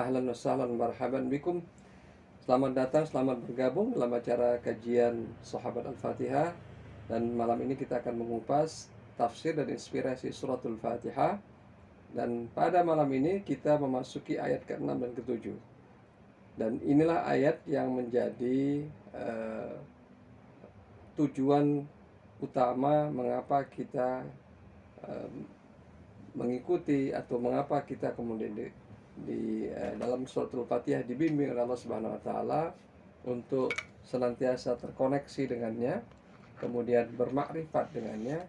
Ahlan wa sahlan marhaban bikum. Selamat datang, selamat bergabung dalam acara kajian Sahabat Al-Fatihah. Dan malam ini kita akan mengupas tafsir dan inspirasi suratul Fatihah. Dan pada malam ini kita memasuki ayat ke-6 dan ke-7. Dan inilah ayat yang menjadi tujuan utama mengapa kita mengikuti atau mengapa kita kemudian di dalam suratul Fatihah dibimbing oleh Allah Subhanahu wa taala untuk senantiasa terkoneksi dengannya, kemudian bermakrifat dengannya,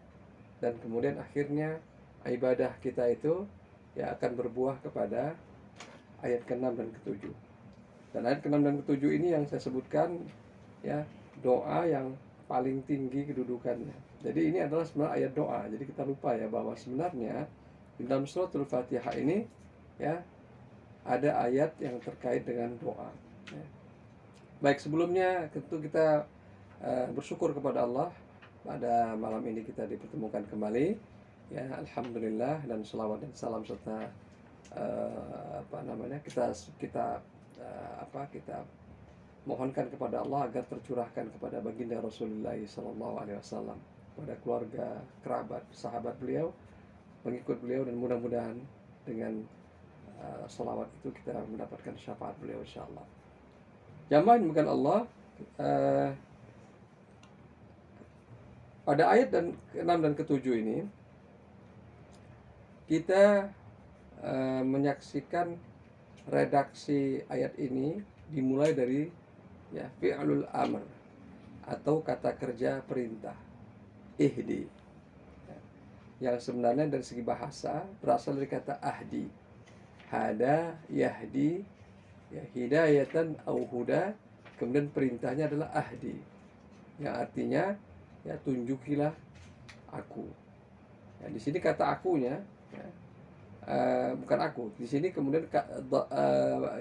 dan kemudian akhirnya ibadah kita itu ya akan berbuah kepada ayat ke-6 dan ke-7. Dan ayat ke-6 dan ke-7 ini yang saya sebutkan ya, doa yang paling tinggi kedudukannya. Jadi ini adalah sebenarnya ayat doa. Jadi kita lupa ya bahwa sebenarnya di dalam suratul Fatihah ini ya ada ayat yang terkait dengan doa. Ya. Baik, sebelumnya tentu kita bersyukur kepada Allah pada malam ini kita dipertemukan kembali. Ya, alhamdulillah, dan selawat dan salam serta kita mohonkan kepada Allah agar tercurahkan kepada baginda Rasulullah SAW, pada keluarga, kerabat, sahabat beliau, pengikut beliau, dan mudah-mudahan dengan salawat itu kita mendapatkan syafaat beliau insyaallah. Jamaah bukan Allah, pada ayat ke-6 dan ke-7 ini kita menyaksikan redaksi ayat ini dimulai dari ya fi'lul amr atau kata kerja perintah, ihdi, yang sebenarnya dari segi bahasa berasal dari kata ahdi, hada yahdi, ya, hidayatan au huda, kemudian perintahnya adalah ahdi, yang artinya ya tunjukilah aku. Ya, di sini kata akunya ya, bukan aku. Di sini kemudian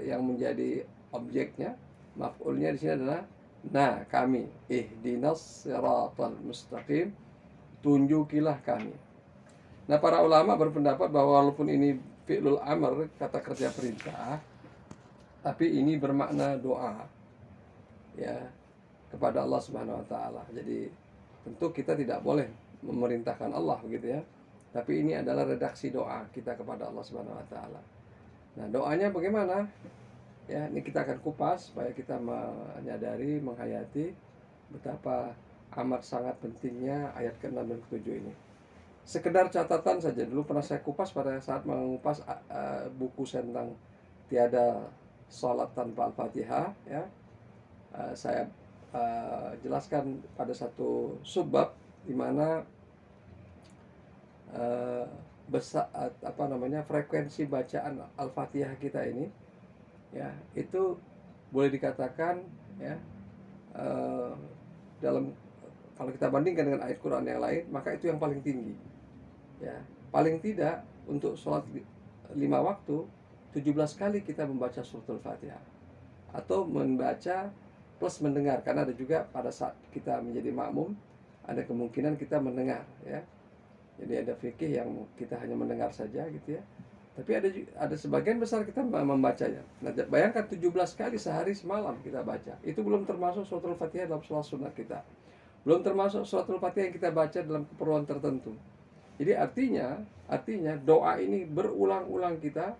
yang menjadi objeknya, maf'ulnya di sini adalah nah kami, ihdinas siratal mustaqim, tunjukilah kami. Nah, para ulama berpendapat bahwa walaupun ini fi'lul amr, kata kerja perintah, tapi ini bermakna doa ya kepada Allah Subhanahu wa taala. Jadi tentu kita tidak boleh memerintahkan Allah begitu ya. Tapi ini adalah redaksi doa kita kepada Allah Subhanahu wa taala. Nah, doanya bagaimana? Ya, ini kita akan kupas supaya kita menyadari, menghayati betapa amat sangat pentingnya ayat ke-6 dan ke-7 ini. Sekedar catatan saja, dulu pernah saya kupas pada saat mengupas buku tentang tiada salat tanpa Al-Fatihah ya. Saya jelaskan pada satu subbab di mana frekuensi bacaan Al-Fatihah kita ini ya itu boleh dikatakan ya dalam, kalau kita bandingkan dengan ayat Quran yang lain, maka itu yang paling tinggi ya. Paling tidak untuk sholat 5 waktu 17 kali kita membaca suratul Fatihah, atau membaca plus mendengar, karena ada juga pada saat kita menjadi makmum ada kemungkinan kita mendengar ya. Jadi ada fikih yang kita hanya mendengar saja gitu ya. Tapi ada sebagian besar kita membacanya. Nah, bayangkan 17 kali sehari semalam kita baca. Itu belum termasuk suratul Fatihah dalam sholat sunnah kita. Belum termasuk suratul Fatihah yang kita baca dalam keperluan tertentu. Jadi artinya doa ini berulang-ulang kita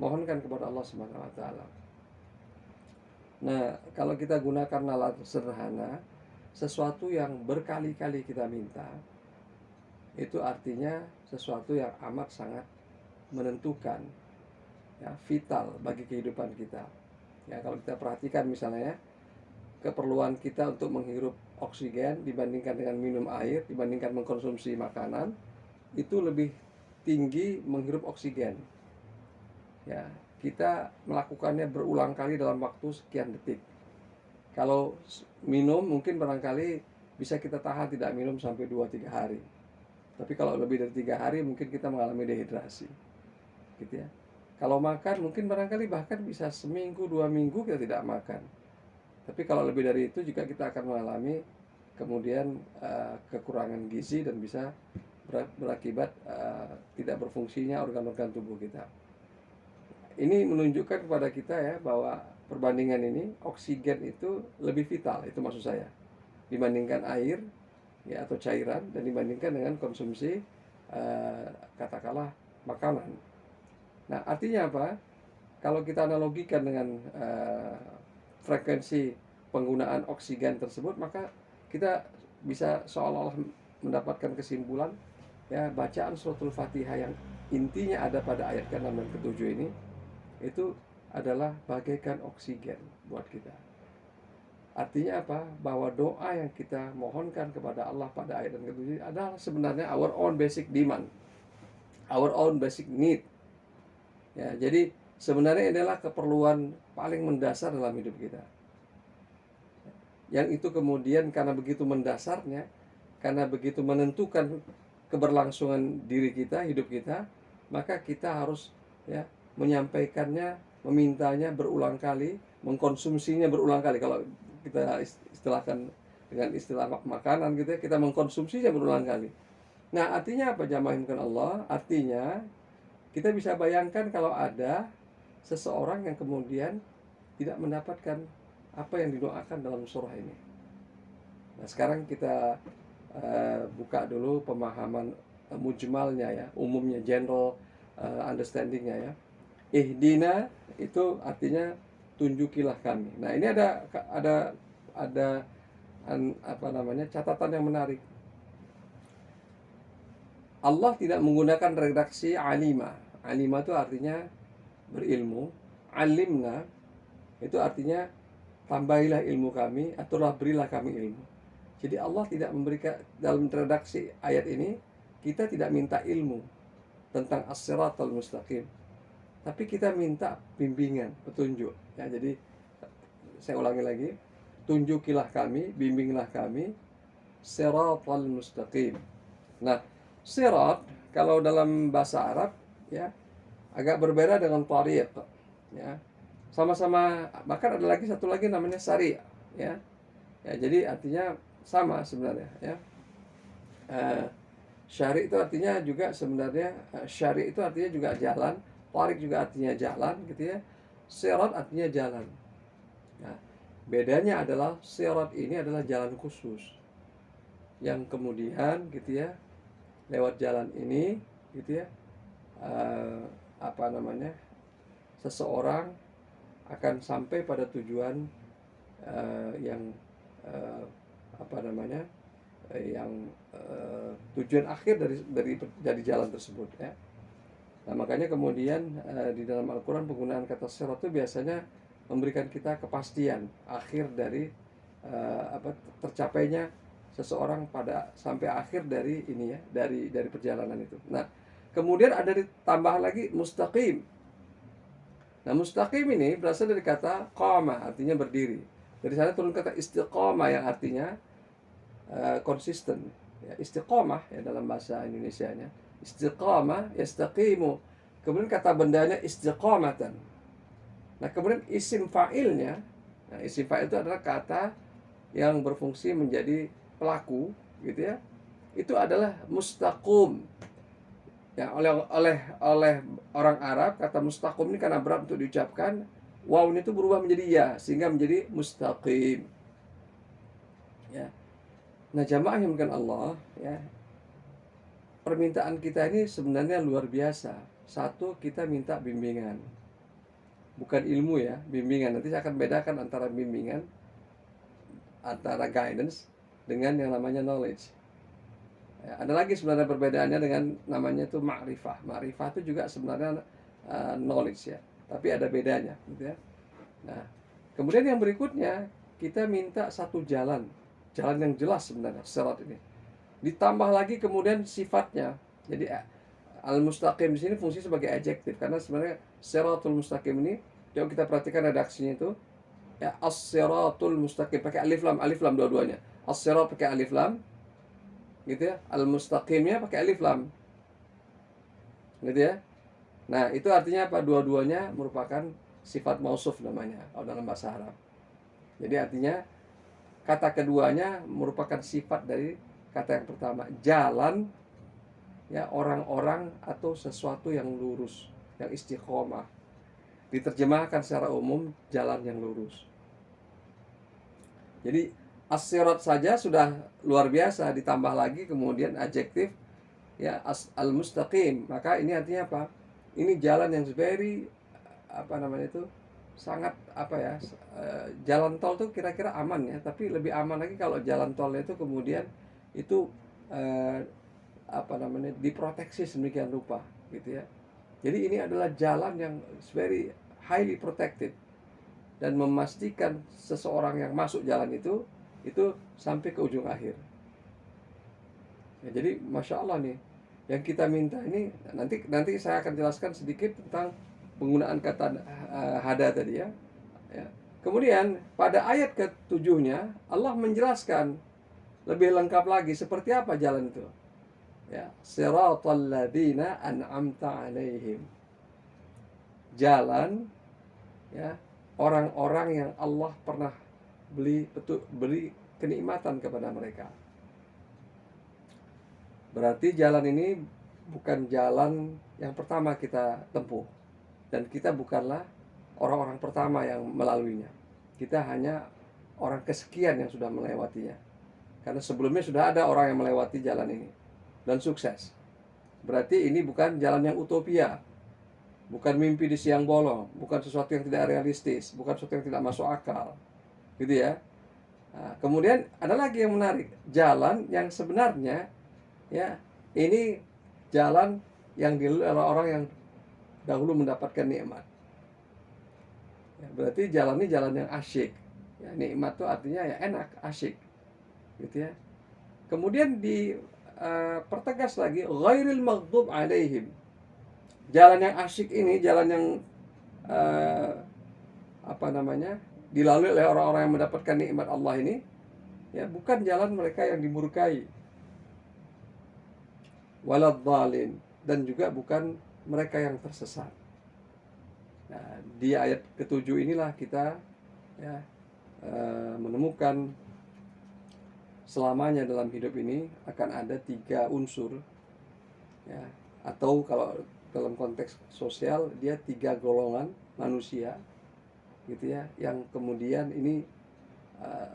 mohonkan kepada Allah Subhanahu wa taala. Nah, kalau kita gunakan nalar sederhana, sesuatu yang berkali-kali kita minta, itu artinya sesuatu yang amat sangat menentukan ya, vital bagi kehidupan kita. Ya, kalau kita perhatikan misalnya ya, keperluan kita untuk menghirup oksigen dibandingkan dengan minum air, dibandingkan mengkonsumsi makanan, itu lebih tinggi menghirup oksigen. Ya, kita melakukannya berulang kali dalam waktu sekian detik. Kalau minum mungkin barangkali bisa kita tahan tidak minum sampai 2-3 hari. Tapi kalau lebih dari 3 hari mungkin kita mengalami dehidrasi. Gitu ya. Kalau makan mungkin barangkali bahkan bisa seminggu 2 minggu kita tidak makan. Tapi kalau lebih dari itu juga kita akan mengalami kemudian kekurangan gizi dan bisa berakibat tidak berfungsinya organ-organ tubuh kita. ini menunjukkan kepada kita ya bahwa perbandingan ini oksigen itu lebih vital, itu maksud saya, dibandingkan air ya atau cairan, dan dibandingkan dengan konsumsi katakanlah makanan. Nah, artinya apa? Kalau kita analogikan dengan frekuensi penggunaan oksigen tersebut, maka kita bisa seolah-olah mendapatkan kesimpulan ya, bacaan suratul Fatihah yang intinya ada pada ayat ke-6 dan ke-7 ini itu adalah bagaikan oksigen buat kita. Artinya apa? Bahwa doa yang kita mohonkan kepada Allah pada ayat dan ke-7 adalah sebenarnya our own basic demand, our own basic need. Ya, jadi sebenarnya adalah keperluan paling mendasar dalam hidup kita. Yang itu kemudian karena begitu mendasarnya, karena begitu menentukan keberlangsungan diri kita, hidup kita, maka kita harus ya menyampaikannya, memintanya berulang kali, mengkonsumsinya berulang kali. Kalau kita istilahkan dengan istilah makanan gitu ya, kita mengkonsumsinya berulang kali. Nah, artinya apa jamaah Allah? Artinya kita bisa bayangkan kalau ada seseorang yang kemudian tidak mendapatkan apa yang didoakan dalam surah ini. Nah, sekarang kita buka dulu pemahaman mujmalnya ya, umumnya, general understandingnya ya. Ihdina itu artinya tunjukilah kami. Nah, ini ada catatan yang menarik. Allah tidak menggunakan redaksi alima. Alima itu artinya berilmu. Alimna itu artinya tambahilah ilmu kami, ataulah berilah kami ilmu. Jadi Allah tidak memberikan, dalam redaksi ayat ini kita tidak minta ilmu tentang as-siratal mustaqim, tapi kita minta bimbingan, petunjuk. Ya, jadi saya ulangi lagi, tunjukilah kami, bimbinglah kami siratal mustaqim. Nah, sirat kalau dalam bahasa Arab ya agak berbeda dengan tariq ya. Sama-sama, bahkan ada lagi satu lagi namanya sari ya. Ya, jadi artinya sama sebenarnya ya. Syari itu artinya juga sebenarnya syari itu artinya juga jalan, tariq juga artinya jalan gitu ya. Sirat artinya jalan. Nah, bedanya adalah sirat ini adalah jalan khusus yang kemudian gitu ya, lewat jalan ini gitu ya, seseorang akan sampai pada tujuan yang tujuan akhir dari jalan tersebut ya. Nah, makanya kemudian di dalam Al-Quran penggunaan kata sirat itu biasanya memberikan kita kepastian akhir dari tercapainya seseorang pada sampai akhir dari ini ya, dari perjalanan itu. Nah, kemudian ada ditambah lagi mustaqim. Nah, mustaqim ini berasal dari kata qama, artinya berdiri. Dari sana turun kata istiqamah yang artinya konsisten. Ya, istiqamah ya dalam bahasa Indonesianya. Istiqamah, yastaqimu. Kemudian kata bendanya istiqamatan. Nah, kemudian isim fa'ilnya, nah isim fa'il itu adalah kata yang berfungsi menjadi pelaku gitu ya. Itu adalah mustaqum. Ya, oleh orang Arab kata mustaqim ini karena berat untuk diucapkan, waw itu berubah menjadi ya sehingga menjadi mustaqim. Ya. Nah, jamaah yang bukan Allah ya. Permintaan kita ini sebenarnya luar biasa. Satu, kita minta bimbingan. Bukan ilmu ya, bimbingan. Nanti saya akan bedakan antara bimbingan, antara guidance dengan yang namanya knowledge. Ya, ada lagi sebenarnya perbedaannya dengan namanya itu ma'rifah. Ma'rifah itu juga sebenarnya knowledge ya, tapi ada bedanya gitu ya. Nah, kemudian yang berikutnya kita minta satu jalan yang jelas sebenarnya sirat ini. Ditambah lagi kemudian sifatnya. Jadi al-mustaqim di sini fungsi sebagai adjektif karena sebenarnya siratul mustaqim ini kalau kita perhatikan redaksinya itu ya as-siratul mustaqim pakai alif lam dua-duanya. As-sirat pakai alif lam gitu ya, al-mustaqimnya pakai alif lam gitu ya. Nah, itu artinya apa? Dua-duanya merupakan sifat mausuf namanya dalam bahasa Arab. Jadi artinya kata keduanya merupakan sifat dari kata yang pertama, jalan ya, orang-orang atau sesuatu yang lurus, yang istiqomah. Diterjemahkan secara umum jalan yang lurus. Jadi as-sirat saja sudah luar biasa, ditambah lagi kemudian adjektif ya al-mustaqim. Maka ini artinya apa? Ini jalan yang very apa namanya itu sangat apa ya, jalan tol tuh kira-kira aman ya, tapi lebih aman lagi kalau jalan tolnya itu kemudian itu eh, apa namanya diproteksi sedemikian rupa gitu ya. Jadi ini adalah jalan yang very highly protected dan memastikan seseorang yang masuk jalan itu sampai ke ujung akhir. Ya, jadi masya Allah nih, yang kita minta ini nanti saya akan jelaskan sedikit tentang penggunaan kata hada tadi ya. Ya. Kemudian pada ayat ke-7-nya Allah menjelaskan lebih lengkap lagi seperti apa jalan itu. Ya, siratal ladzina an'amta 'alaihim. Jalan ya orang-orang yang Allah pernah beri kenikmatan kepada mereka. Berarti jalan ini bukan jalan yang pertama kita tempuh, dan kita bukanlah orang-orang pertama yang melaluinya. Kita hanya orang kesekian yang sudah melewatinya. Karena sebelumnya sudah ada orang yang melewati jalan ini dan sukses. Berarti ini bukan jalan yang utopia, bukan mimpi di siang bolong, bukan sesuatu yang tidak realistis, bukan sesuatu yang tidak masuk akal, gitu ya. Nah, kemudian ada lagi yang menarik, jalan yang sebenarnya ya ini jalan yang dilalui oleh orang yang dahulu mendapatkan nikmat. Ya, berarti jalan ini jalan yang asyik. Ya, nikmat itu artinya ya enak, asyik, gitu ya. Kemudian pertegas lagi ghairil maghdub alaihim. Jalan yang asyik ini, jalan yang apa namanya dilalui oleh orang-orang yang mendapatkan nikmat Allah ini, ya bukan jalan mereka yang dimurkai, waladhdallin, dan juga bukan mereka yang tersesat. Nah, di ayat ke-7 inilah kita ya menemukan selamanya dalam hidup ini akan ada 3 unsur ya, atau kalau dalam konteks sosial dia 3 golongan manusia gitu ya, yang kemudian ini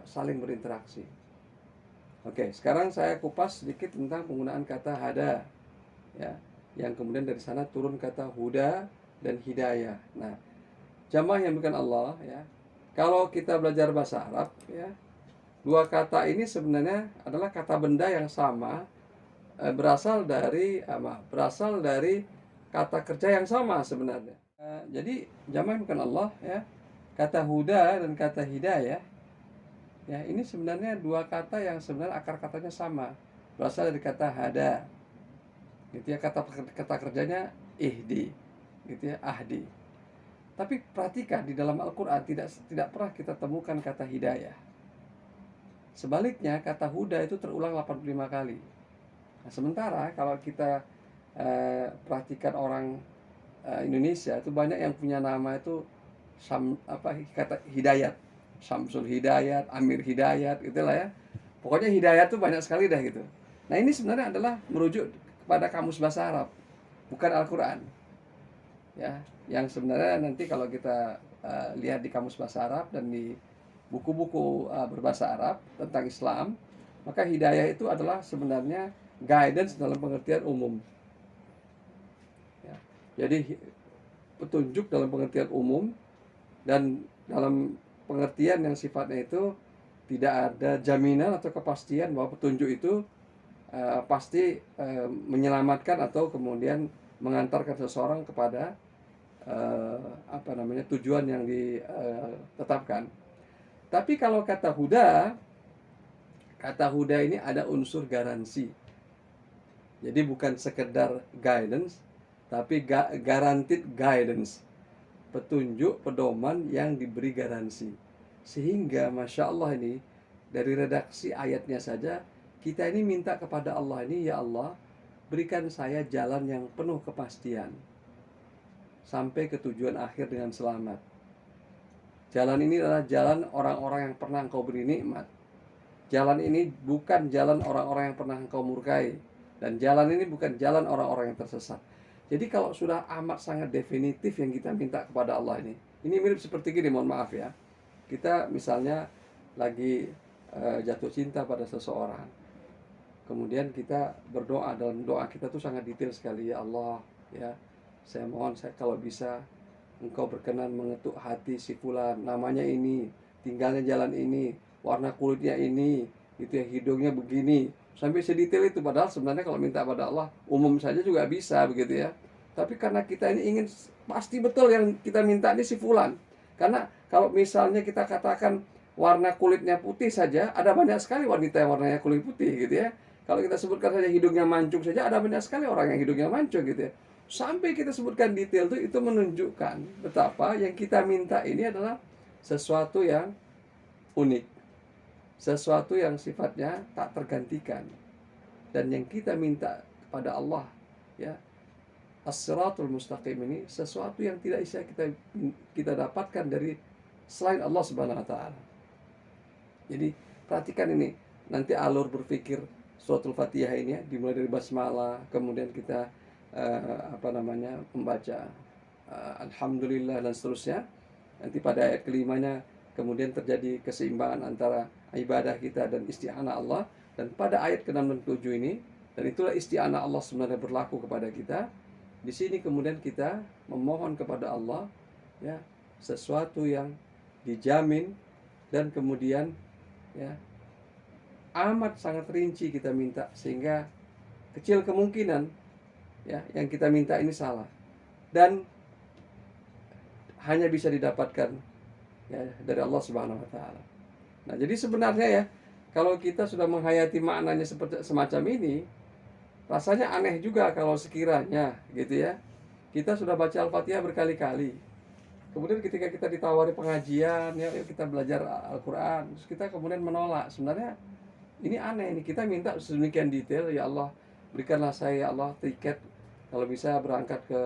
saling berinteraksi. Oke, sekarang saya kupas sedikit tentang penggunaan kata hada ya, yang kemudian dari sana turun kata huda dan hidayah. Nah, jamaah yang bukan Allah ya, kalau kita belajar bahasa Arab ya, 2 kata ini sebenarnya adalah kata benda yang sama, berasal dari kata kerja yang sama sebenarnya. Jadi jamaah bukan Allah ya, kata huda dan kata hidayah ya, ini sebenarnya 2 kata yang sebenarnya akar katanya sama, berasal dari kata hada gitu ya, kata kerjanya ihdi gitu ya, ahdi. Tapi perhatikan di dalam Al-Qur'an tidak pernah kita temukan kata hidayah. Sebaliknya kata huda itu terulang 85 kali. Nah, sementara kalau kita perhatikan orang Indonesia itu banyak yang punya nama itu kata Hidayat, Samsul Hidayat, Amir Hidayat, itulah ya. Pokoknya hidayat itu banyak sekali dah gitu. Nah, ini sebenarnya adalah merujuk kepada kamus bahasa Arab, bukan Al-Qur'an. Ya, yang sebenarnya nanti kalau kita lihat di kamus bahasa Arab dan di buku-buku berbahasa Arab tentang Islam, maka hidayah itu adalah sebenarnya guidance dalam pengertian umum. Ya, jadi petunjuk dalam pengertian umum, dan dalam pengertian yang sifatnya itu tidak ada jaminan atau kepastian bahwa petunjuk itu pasti menyelamatkan atau kemudian mengantarkan seseorang kepada tujuan yang ditetapkan. Tapi kalau kata huda ini ada unsur garansi. Jadi bukan sekedar guidance, tapi guaranteed guidance. Petunjuk, pedoman yang diberi garansi. Sehingga Masya Allah ini, dari redaksi ayatnya saja, kita ini minta kepada Allah ini, ya Allah, berikan saya jalan yang penuh kepastian sampai ke tujuan akhir dengan selamat. Jalan ini adalah jalan orang-orang yang pernah Engkau beri nikmat. Jalan ini bukan jalan orang-orang yang pernah Engkau murkai. Dan jalan ini bukan jalan orang-orang yang tersesat. Jadi kalau sudah amat sangat definitif yang kita minta kepada Allah ini mirip seperti gini, mohon maaf ya. Kita misalnya lagi jatuh cinta pada seseorang. Kemudian kita berdoa, dalam doa kita tuh sangat detail sekali, ya Allah, ya saya mohon, saya kalau bisa Engkau berkenan mengetuk hati si fulan, namanya ini, tinggalnya jalan ini, warna kulitnya ini, itu yang hidungnya begini, sampai sedetail itu. Padahal sebenarnya kalau minta pada Allah umum saja juga bisa begitu ya. Tapi karena kita ini ingin pasti betul yang kita minta ini si fulan. Karena kalau misalnya kita katakan warna kulitnya putih saja, ada banyak sekali wanita yang warnanya kulit putih gitu ya. Kalau kita sebutkan saja hidungnya mancung saja, ada banyak sekali orang yang hidungnya mancung gitu ya. Sampai kita sebutkan detail itu menunjukkan betapa yang kita minta ini adalah sesuatu yang unik, sesuatu yang sifatnya tak tergantikan. Dan yang kita minta kepada Allah, ya, as-siratul mustaqim ini sesuatu yang tidak bisa kita dapatkan dari selain Allah Subhanahu wa taala. Jadi perhatikan ini, nanti alur berpikir suratul Fatihah ini ya, dimulai dari basmalah, kemudian kita membaca alhamdulillah dan seterusnya. Nanti pada ayat kelimanya kemudian terjadi keseimbangan antara ibadah kita dan isti'anah Allah. Dan pada ayat ke-6 dan ke-7 ini, dan itulah isti'anah Allah sebenarnya berlaku kepada kita. Di sini kemudian kita memohon kepada Allah ya sesuatu yang dijamin, dan kemudian ya amat sangat rinci kita minta, sehingga kecil kemungkinan ya yang kita minta ini salah dan hanya bisa didapatkan ya dari Allah Subhanahu wa taala. Nah, jadi sebenarnya ya kalau kita sudah menghayati maknanya seperti semacam ini, rasanya aneh juga kalau sekiranya gitu ya kita sudah baca Al-Fatihah berkali-kali. Kemudian ketika kita ditawari pengajian, ya yuk kita belajar Al-Quran, terus kita kemudian menolak. Sebenarnya ini aneh, ini kita minta sedemikian detail, ya Allah berikanlah saya ya Allah tiket kalau bisa berangkat ke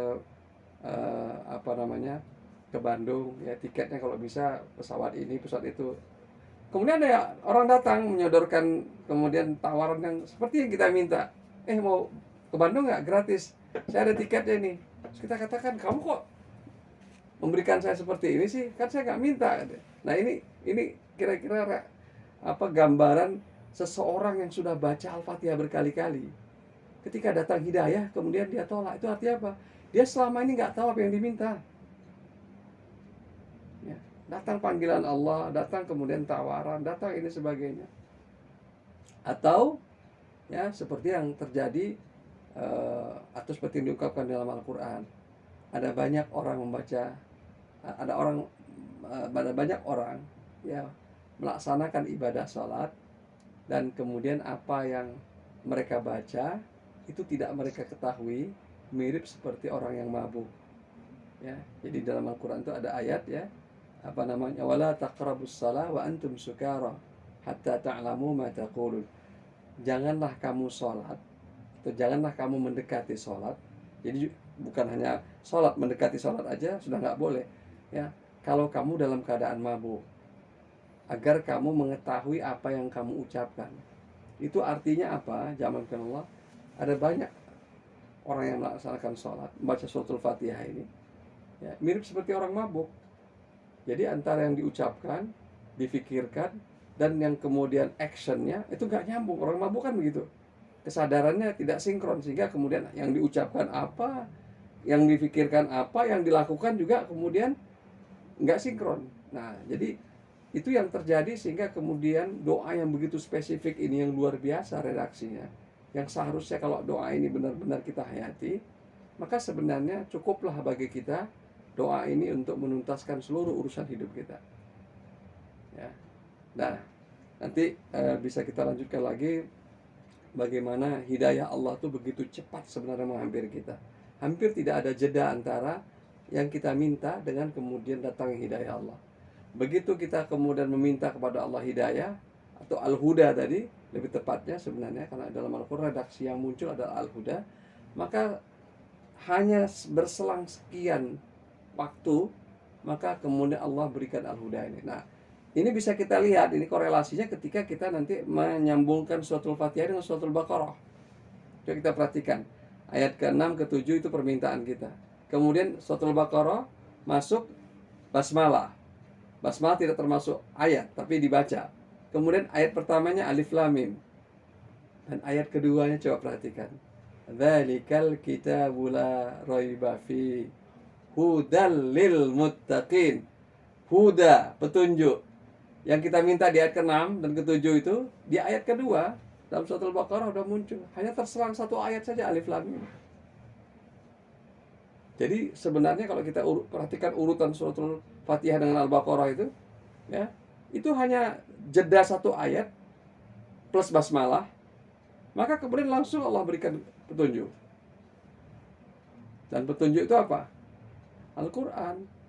ke Bandung ya, tiketnya kalau bisa pesawat ini pesawat itu. Kemudian ada orang datang menyodorkan kemudian tawaran yang seperti yang kita minta, mau ke Bandung nggak, gratis, saya ada tiketnya nih. Terus kita katakan, kamu kok memberikan saya seperti ini sih, kan saya nggak minta. Nah ini kira-kira gambaran seseorang yang sudah baca Al-Fatihah berkali-kali, ketika datang hidayah kemudian dia tolak. Itu artinya apa? Dia selama ini nggak tahu apa yang diminta ya. Datang panggilan Allah, datang kemudian tawaran, datang ini sebagainya. Atau ya seperti yang terjadi atau seperti yang diungkapkan dalam Al-Quran, ada banyak orang membaca, ada banyak orang ya melaksanakan ibadah sholat, dan kemudian apa yang mereka baca itu tidak mereka ketahui, mirip seperti orang yang mabuk ya. Jadi dalam Al-Quran itu ada ayat ya, wala taqrabus shalah wa antum sukara hatta ta'lamu ma taqulun. Janganlah kamu sholat, atau janganlah kamu mendekati sholat. Jadi bukan hanya sholat, mendekati sholat aja sudah nggak boleh ya, kalau kamu dalam keadaan mabuk, agar kamu mengetahui apa yang kamu ucapkan. Itu artinya apa? Jamalkan Allah, ada banyak orang yang melaksanakan sholat, membaca suratul Fatihah ini ya, mirip seperti orang mabuk. Jadi antara yang diucapkan, difikirkan, dan yang kemudian actionnya itu gak nyambung. Orang mabuk kan begitu, kesadarannya tidak sinkron, sehingga kemudian yang diucapkan apa, yang difikirkan apa, yang dilakukan juga kemudian gak sinkron. Nah jadi itu yang terjadi, sehingga kemudian doa yang begitu spesifik ini yang luar biasa redaksinya, yang seharusnya kalau doa ini benar-benar kita hayati, maka sebenarnya cukuplah bagi kita doa ini untuk menuntaskan seluruh urusan hidup kita ya. Nah nanti bisa kita lanjutkan lagi bagaimana hidayah Allah itu begitu cepat sebenarnya menghampiri kita. Hampir tidak ada jeda antara yang kita minta dengan kemudian datang hidayah Allah. Begitu kita kemudian meminta kepada Allah hidayah atau al-huda tadi, lebih tepatnya sebenarnya, karena dalam Al-Quran redaksi yang muncul adalah al-huda, maka hanya berselang sekian waktu, maka kemudian Allah berikan al-huda ini. Nah ini bisa kita lihat, ini korelasinya ketika kita nanti menyambungkan suratul Fatihah dengan suratul Baqarah. Coba kita perhatikan, Ayat ke-6 ke-7 itu permintaan kita. Kemudian suratul Baqarah masuk basmalah. Basmalah tidak termasuk ayat tapi dibaca. Kemudian ayat pertamanya alif lam mim. Dan ayat keduanya coba perhatikan. Dzalikal kitabu la raiba fi hudal lil muttaqin. Huda, petunjuk. Yang kita minta di ayat ke-6 dan ke-7 itu, di ayat kedua dalam surat Al-Baqarah udah muncul. Hanya terserang satu ayat saja, alif lam mim. Jadi sebenarnya kalau kita perhatikan urutan suratul Fatihah dengan Al-Baqarah itu, ya, itu hanya jeda satu ayat plus basmalah, maka kemudian langsung Allah berikan petunjuk. Dan petunjuk itu apa? Al-Quran.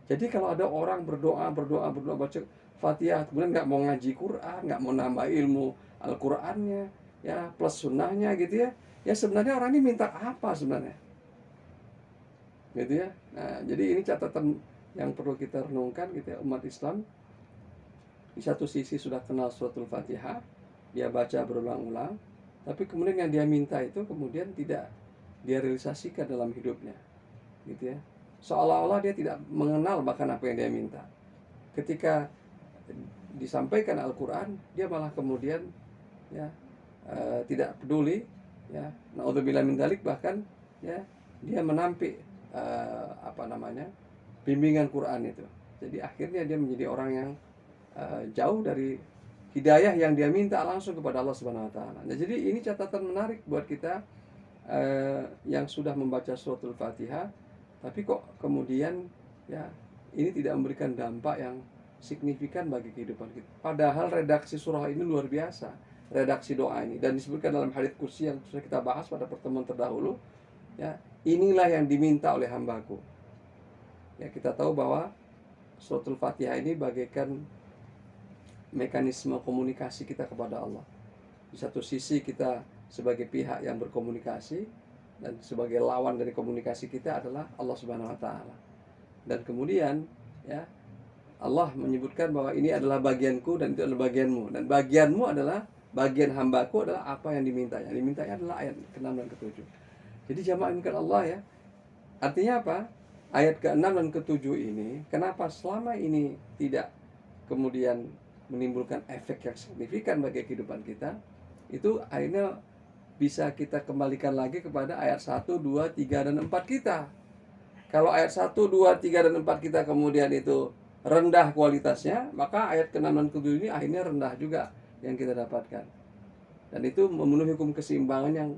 Jadi kalau ada orang berdoa baca Fatihah, kemudian nggak mau ngaji Quran, nggak mau nambah ilmu Al-Qurannya, ya plus sunnahnya gitu ya, ya sebenarnya orang ini minta apa sebenarnya? Gitu ya. Nah, jadi ini catatan yang perlu kita renungkan gitu ya, umat Islam. Di satu sisi sudah kenal suratul Fatihah, dia baca berulang-ulang, tapi kemudian yang dia minta itu kemudian tidak dia realisasikan dalam hidupnya. Gitu ya. Seolah-olah dia tidak mengenal bahkan apa yang dia minta. Ketika disampaikan Al-Quran, dia malah kemudian ya tidak peduli, ya naudzubillah min dzalik, bahkan ya dia menampik bimbingan Quran itu. Jadi akhirnya dia menjadi orang yang jauh dari hidayah yang dia minta langsung kepada Allah Subhanahu wa taala. Nah, jadi ini catatan menarik buat kita yang sudah membaca suratul Fatihah, tapi kok kemudian ya ini tidak memberikan dampak yang signifikan bagi kehidupan kita. Padahal redaksi surah ini luar biasa, redaksi doa ini, dan disebutkan dalam hadits kursi yang sudah kita bahas pada pertemuan terdahulu. Ya, inilah yang diminta oleh hambaku. Ya, kita tahu bahwa suratul Fatihah ini bagaikan mekanisme komunikasi kita kepada Allah. Di satu sisi kita sebagai pihak yang berkomunikasi, dan sebagai lawan dari komunikasi kita adalah Allah Subhanahu wa taala. Dan kemudian ya Allah menyebutkan bahwa ini adalah bagianku dan itu adalah bagianmu, dan bagianmu adalah bagian hambaku adalah apa yang dimintanya. Dimintanya adalah ayat ke-6 dan ke-7. Jadi jamaah yang Allah ya. Artinya apa? Ayat ke-6 dan ke-7 ini kenapa selama ini tidak kemudian menimbulkan efek yang signifikan bagi kehidupan kita? Itu akhirnya bisa kita kembalikan lagi kepada ayat 1, 2, 3, dan 4 kita. Kalau ayat 1, 2, 3, dan 4 kita kemudian itu rendah kualitasnya, maka ayat ke-6 dan ke-7 ini akhirnya rendah juga yang kita dapatkan. Dan itu memenuhi hukum keseimbangan yang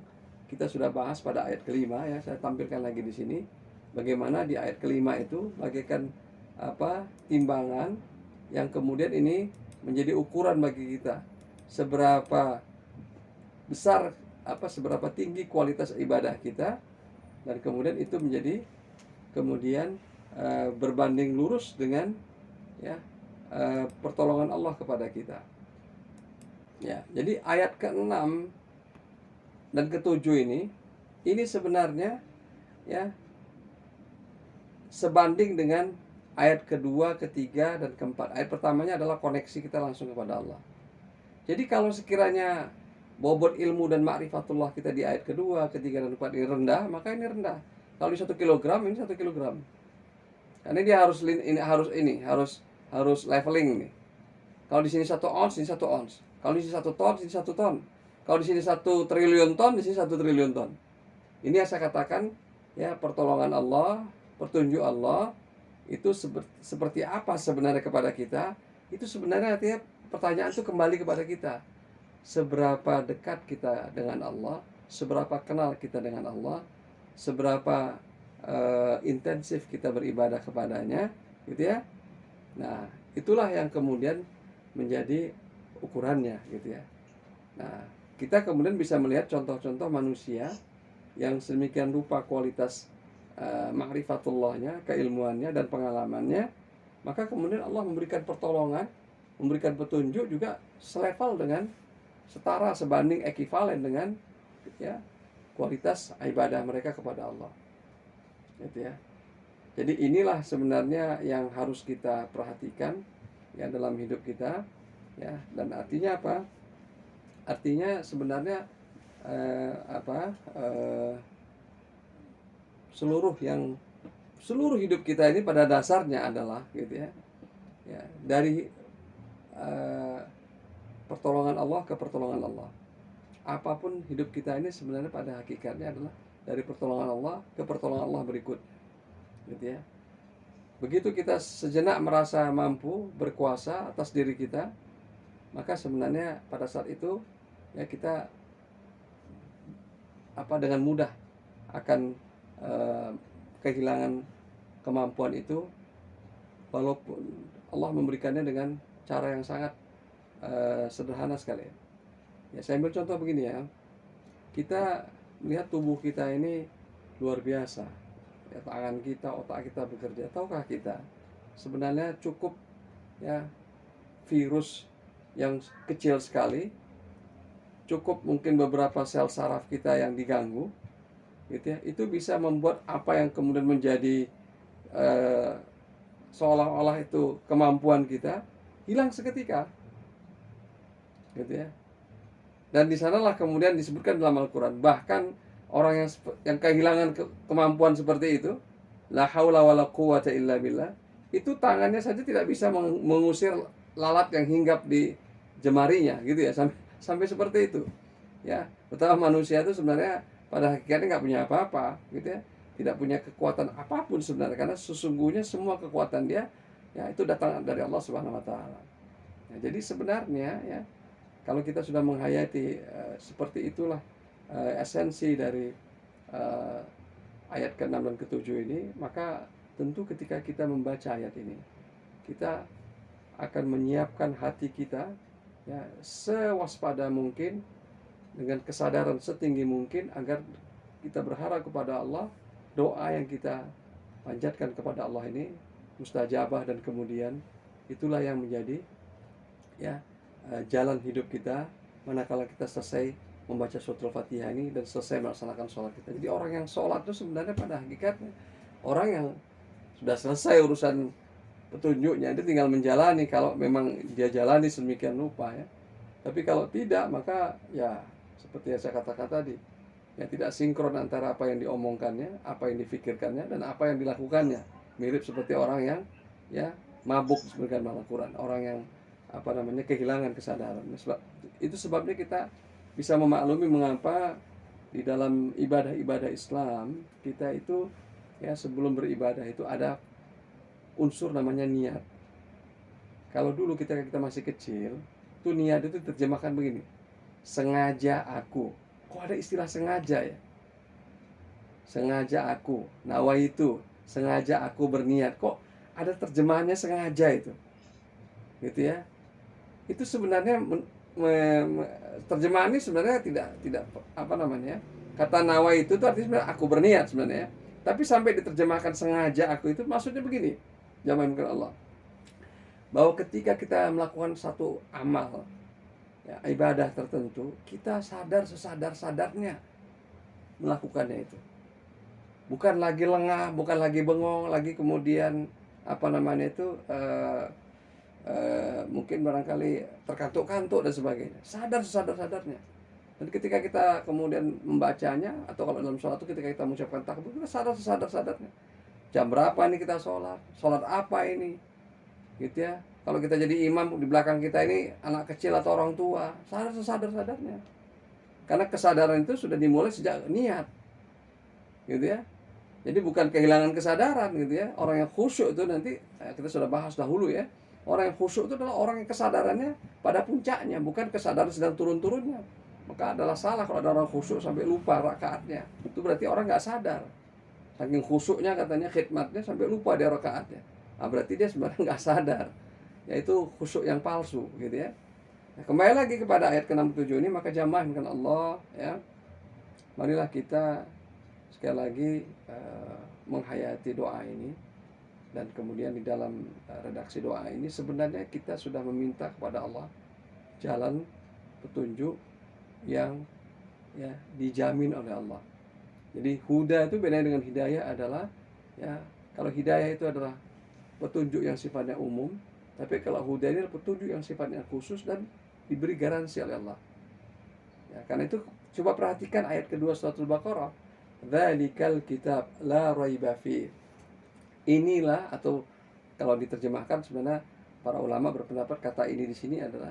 kita sudah bahas pada ayat ke-5 ya. Saya tampilkan lagi di sini. Bagaimana di ayat ke-5 itu bagaikan timbangan yang kemudian ini menjadi ukuran bagi kita. Seberapa besar seberapa tinggi kualitas ibadah kita, dan kemudian itu menjadi kemudian berbanding lurus dengan ya pertolongan Allah kepada kita. Ya, jadi ayat ke-6 dan ke-7 ini sebenarnya ya sebanding dengan ayat kedua, ketiga, dan keempat. Ayat pertamanya adalah koneksi kita langsung kepada Allah. Jadi kalau sekiranya bobot ilmu dan ma'rifatullah kita di ayat kedua, ketiga, dan keempat ini rendah, maka ini rendah. Kalau di 1 kilogram, ini 1 kilogram. Karena dia harus leveling nih. Kalau di sini 1 ons, ini 1 ons. Kalau di sini 1 ton, di sini 1 ton. Kalau di sini 1 triliun ton, di sini 1 triliun ton. Ini yang saya katakan ya, pertolongan Allah, petunjuk Allah itu seperti apa sebenarnya kepada kita. Itu sebenarnya artinya pertanyaan itu kembali kepada kita. Seberapa dekat kita dengan Allah, seberapa kenal kita dengan Allah, seberapa intensif kita beribadah kepadanya, gitu ya. Nah, itulah yang kemudian menjadi ukurannya, gitu ya. Nah, kita kemudian bisa melihat contoh-contoh manusia yang sedemikian rupa kualitas ma'rifatullahnya, keilmuannya, dan pengalamannya, maka kemudian Allah memberikan pertolongan, memberikan petunjuk juga selevel dengan, setara, sebanding, ekivalen dengan ya kualitas ibadah mereka kepada Allah. Gitu ya. Jadi inilah sebenarnya yang harus kita perhatikan ya dalam hidup kita ya. Dan artinya apa? Artinya sebenarnya eh, apa eh, seluruh hidup kita ini pada dasarnya adalah gitu ya, ya dari eh, pertolongan Allah ke pertolongan Allah. Apapun hidup kita ini sebenarnya pada hakikatnya adalah dari pertolongan Allah ke pertolongan Allah berikut, gitu ya. Begitu kita sejenak merasa mampu berkuasa atas diri kita, maka sebenarnya pada saat itu ya kita dengan mudah akan eh, kehilangan kemampuan itu, walaupun Allah memberikannya dengan cara yang sangat sederhana sekali. Ya, saya ambil contoh begini ya. Kita melihat tubuh kita ini luar biasa. Ya, tangan kita, otak kita bekerja. Tahukah kita sebenarnya cukup ya virus yang kecil sekali, cukup mungkin beberapa sel saraf kita yang diganggu, gitu ya, itu bisa membuat apa yang kemudian menjadi eh, seolah-olah itu kemampuan kita hilang seketika, gitu ya. Dan di sanalah kemudian disebutkan dalam Al-Quran, bahkan orang yang kehilangan kemampuan seperti itu, la haula wala quwata illa billah, itu tangannya saja tidak bisa mengusir lalat yang hinggap di jemarinya, gitu ya, sampai seperti itu. Ya, betapa manusia itu sebenarnya pada hakikatnya nggak punya apa-apa, gitu ya, tidak punya kekuatan apapun sebenarnya, karena sesungguhnya semua kekuatan dia ya itu datang dari Allah Subhanahu Wa Taala. Ya, jadi sebenarnya ya, kalau kita sudah menghayati seperti itulah esensi dari ayat ke-6 dan ke-7 ini, maka tentu ketika kita membaca ayat ini, kita akan menyiapkan hati kita ya sewaspada mungkin, dengan kesadaran setinggi mungkin, agar kita berharap kepada Allah, doa yang kita panjatkan kepada Allah ini mustajabah, dan kemudian itulah yang menjadi ya jalan hidup kita manakala kita selesai membaca suratul Fatihah ini dan selesai melaksanakan sholat kita. Jadi orang yang sholat itu sebenarnya pada hakikatnya orang yang sudah selesai urusan petunjuknya, dia tinggal menjalani kalau memang dia jalani sedemikian rupa ya. Tapi kalau tidak, maka ya seperti yang saya katakan tadi, ya tidak sinkron antara apa yang diomongkannya, apa yang difikirkannya, dan apa yang dilakukannya. Mirip seperti orang yang ya mabuk sebagian Al-Quran, orang yang kehilangan kesadaran. Itu sebabnya kita bisa memaklumi mengapa di dalam ibadah-ibadah Islam kita itu ya sebelum beribadah itu ada unsur namanya niat. Kalau dulu kita masih kecil, tuh niat itu terjemahkan begini: sengaja aku. Kok ada istilah sengaja ya? Sengaja aku, nawaitu, sengaja aku berniat. Kok ada terjemahannya sengaja itu? Gitu ya. Itu sebenarnya terjemahan ini sebenarnya tidak kata nawa itu tuh artinya sebenarnya aku berniat sebenarnya, tapi sampai diterjemahkan sengaja aku itu maksudnya begini, zaman Allah, bahwa ketika kita melakukan satu amal ya, ibadah tertentu, kita sesadar-sadarnya melakukannya itu, bukan lagi lengah, bukan lagi bengong, lagi kemudian mungkin barangkali terkantuk-kantuk dan sebagainya. Sadar sesadar-sadarnya. Dan ketika kita kemudian membacanya, atau kalau dalam sholat itu ketika kita mengucapkan takbir, kita sadar sesadar-sadarnya. Jam berapa ini kita sholat? Sholat apa ini? Gitu ya. Kalau kita jadi imam, di belakang kita ini anak kecil atau orang tua, sadar sesadar-sadarnya. Karena kesadaran itu sudah dimulai sejak niat. Gitu ya. Jadi bukan kehilangan kesadaran gitu ya. Orang yang khusyuk itu nanti kita sudah bahas dahulu ya. Orang yang khusyuk itu adalah orang yang kesadarannya pada puncaknya, bukan kesadaran sedang turun-turunnya. Maka adalah salah kalau ada orang khusyuk sampai lupa rakaatnya. Itu berarti orang nggak sadar. Saking khusyuknya katanya khidmatnya sampai lupa dia rakaatnya. Nah, berarti dia sebenarnya nggak sadar. Yaitu khusyuk yang palsu gitu ya. Nah, kembali lagi kepada ayat ke-67 ini, maka jamaah dengan Allah ya. Marilah kita sekali lagi menghayati doa ini. Dan kemudian di dalam redaksi doa ini sebenarnya kita sudah meminta kepada Allah jalan petunjuk yang ya dijamin oleh Allah. Jadi huda itu beda dengan hidayah adalah ya, kalau hidayah itu adalah petunjuk yang sifatnya umum, tapi kalau huda ini adalah petunjuk yang sifatnya khusus dan diberi garansi oleh Allah. Ya, karena itu Coba perhatikan ayat kedua suratul Baqarah. Dzalikal kitab la raiba fi. Inilah, atau kalau diterjemahkan sebenarnya para ulama berpendapat kata ini di sini adalah